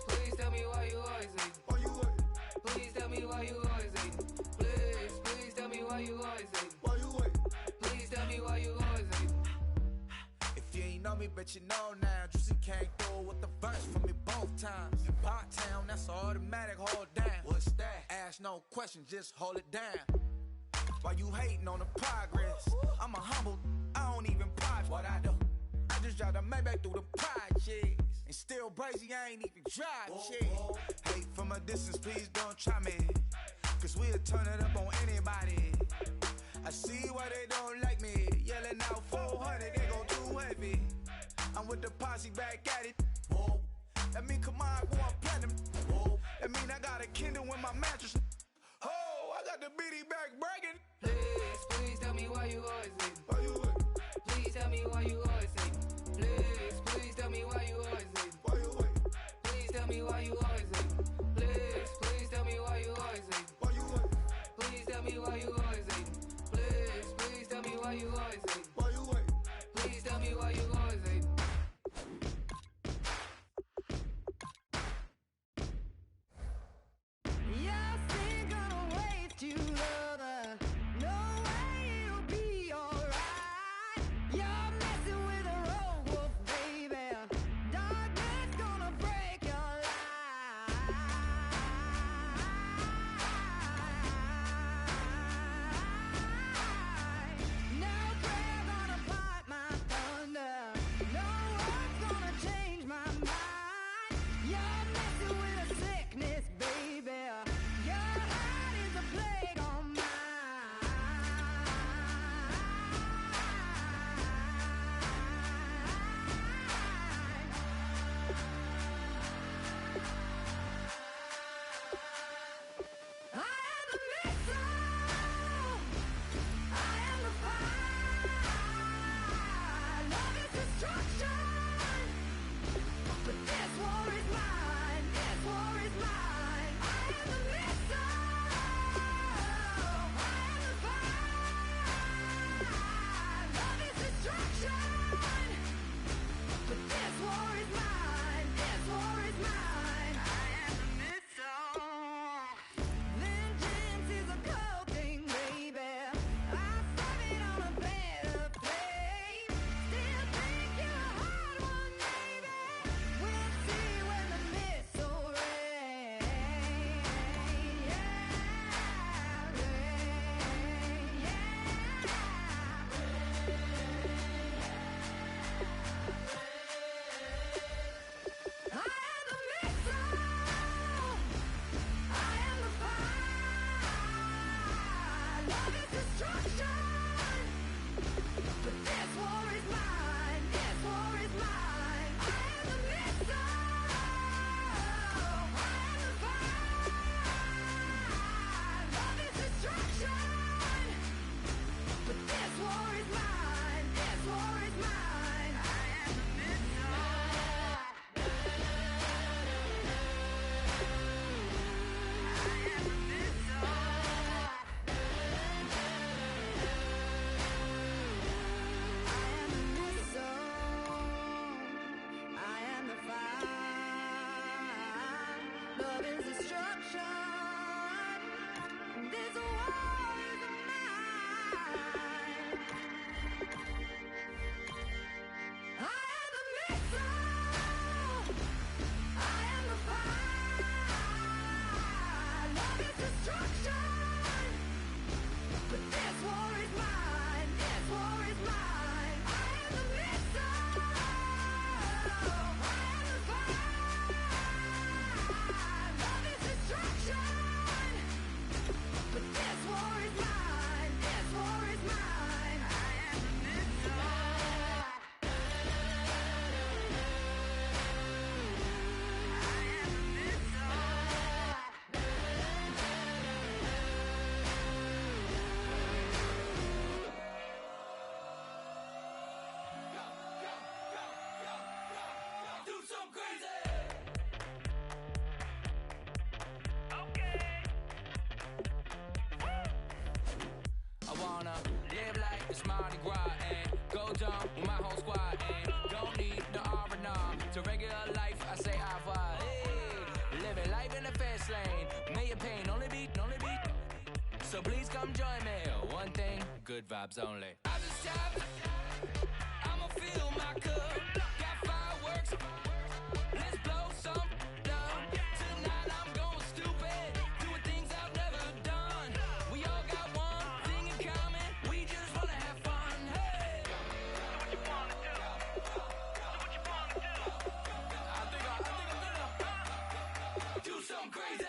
Please tell me why you always hate. Why you what? Please tell me why you always hate. Please tell me why you always hate. Why you what? Please tell me why you always hate. If you ain't know me, but you know now. Juicy came through with the verse for me both times. In Pot Town, that's automatic, hold down. What's that? Ask no question, just hold it down. While you hating on the progress, I'm a humble, I don't even pride what I do. I just drive the Maybach through the projects. And still brazy, I ain't even drive shit. Hate from a distance, please don't try me. Cause we'll turn it up on anybody. I see why they don't like me. Yelling out 400, they gon' too heavy. I'm with the posse back at it. That mean come on, go on platinum. That mean I got a Kindle in my mattress. Oh, I got the BD back bragging. Please tell me why you always hate. Why you what? Please tell me why you always hate. Please tell me why you always hate. Why you what? Please tell me why you always hate. Please tell me why you always hate. Why you what? Please tell me why you always hate. Please tell me why you always hate. Why you what? Please tell me why you always hate. Yes, ain't gonna waste you, lover. No way it'll be alright. You're messing with a road wolf, baby. Dark love is destruction. This war is mine. I am the missile. I am the fire. Love is destruction. But this war is mine. This war is mine. I am the missile. I am the fire. Love is destruction. But this war is mine. This war is mine. I am the missile. Do some crazy. I wanna live like it's Mardi Gras and go dumb with my whole squad and don't need no R&R to regular life. I say au revoir. Hey, living life in the fast lane. May your pain only be. So please come join me. One thing, good vibes only. I just tap. I'ma fill my cup. Got fireworks. Let's blow some down. Tonight I'm going stupid. Doing things I've never done. We all got one thing in common. We just wanna have fun. Hey. Do what you wanna do. Do what you wanna do. I think I'm gonna do something crazy.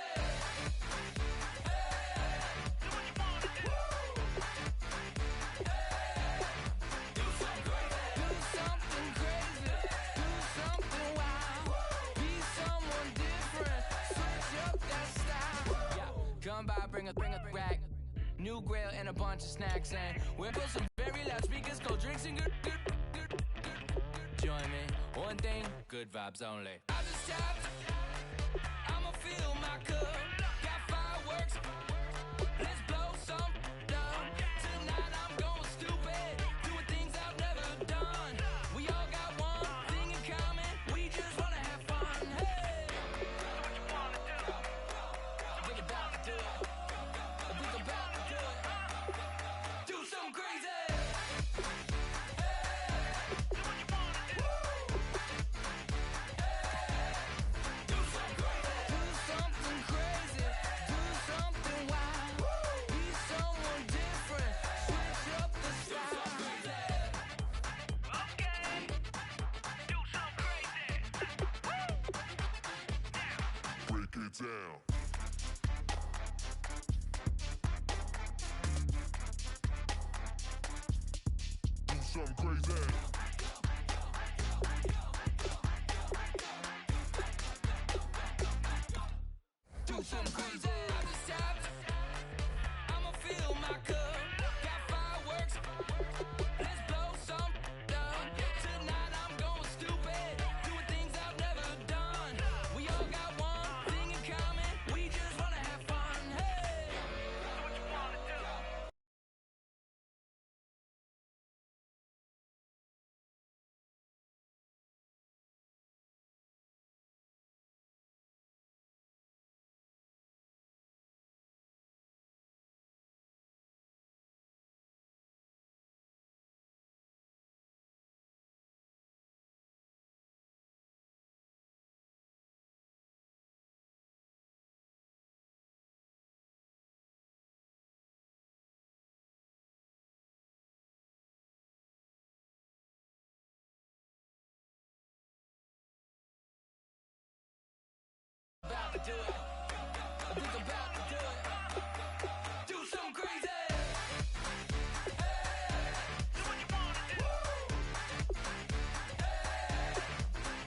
Come by, bring a rack, new grill and a bunch of snacks, and we'll put some very loud speakers, cold drinks and good. Join me, one thing, good vibes only. I just tapped, I'ma fill my cup, got fireworks, let's blow some down. Tonight I'm going stupid, doing things I've never done. We all got one thing in common, we just wanna have fun. Hey, do what you wanna do. Think about to do it. Think about to do it. Do something crazy. Do what you wanna do. Do something crazy. Do something crazy. Do something wild. Be someone different. Switch up the style. Okay. Do something crazy. Break it down. Do something crazy. Do something crazy. I just tapped. I'ma fill my cup. Got fireworks. Let's blow some down. Tonight I'm going stupid. Doing things I've never done. We all got one thing in common. We just wanna have fun. Hey. Do what you wanna do. About to do it. I think about to do it. Do something crazy. Do what you wanna do.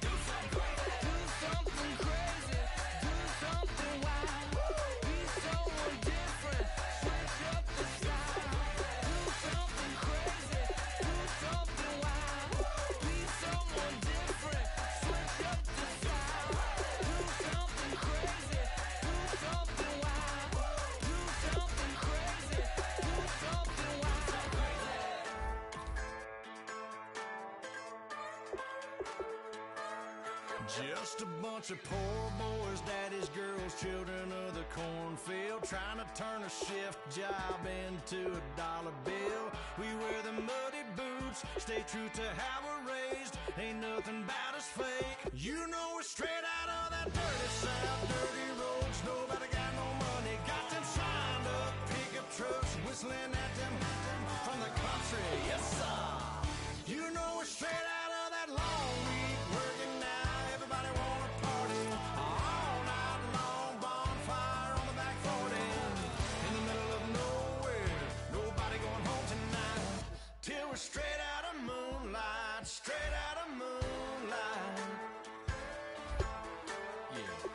Do something crazy. Do something crazy. Do something wild. Be someone different. Switch up the style. Do something crazy. Do something wild. Be someone different. Switch up the style. Do something crazy. Do something wild. Just a bunch of poor boys, daddy's girls, children of the cornfield, trying to turn a shift job into a dollar bill. We wear the muddy boots, stay true to how we're raised, ain't nothing about us fake. You know we're straight out of that dirty south, dirty roads, nobody got no money, got them signed up pickup trucks, whistling at them from the country, yes sir. You know we're straight out of that long week, working now, everybody wanna party, all night long, bonfire on the back 40, in the middle of nowhere, nobody going home tonight, till we're straight out of moonlight, straight out of moonlight. Yeah.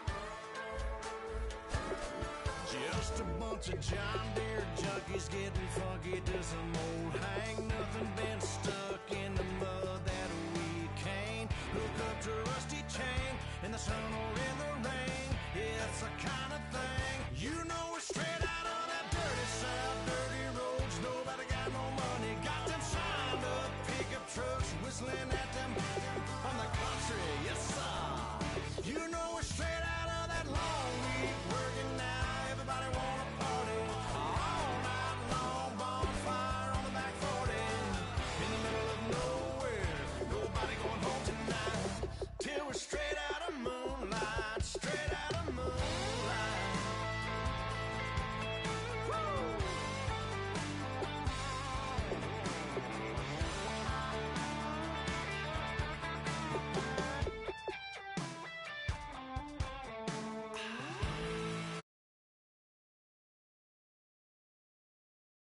Just a bunch of John Deere junkies getting funky to some old hang, nothing been stuck in the mud that we can't hook up to a rusty chain in the sun or in the rain. Yeah, it's the kind of thing you know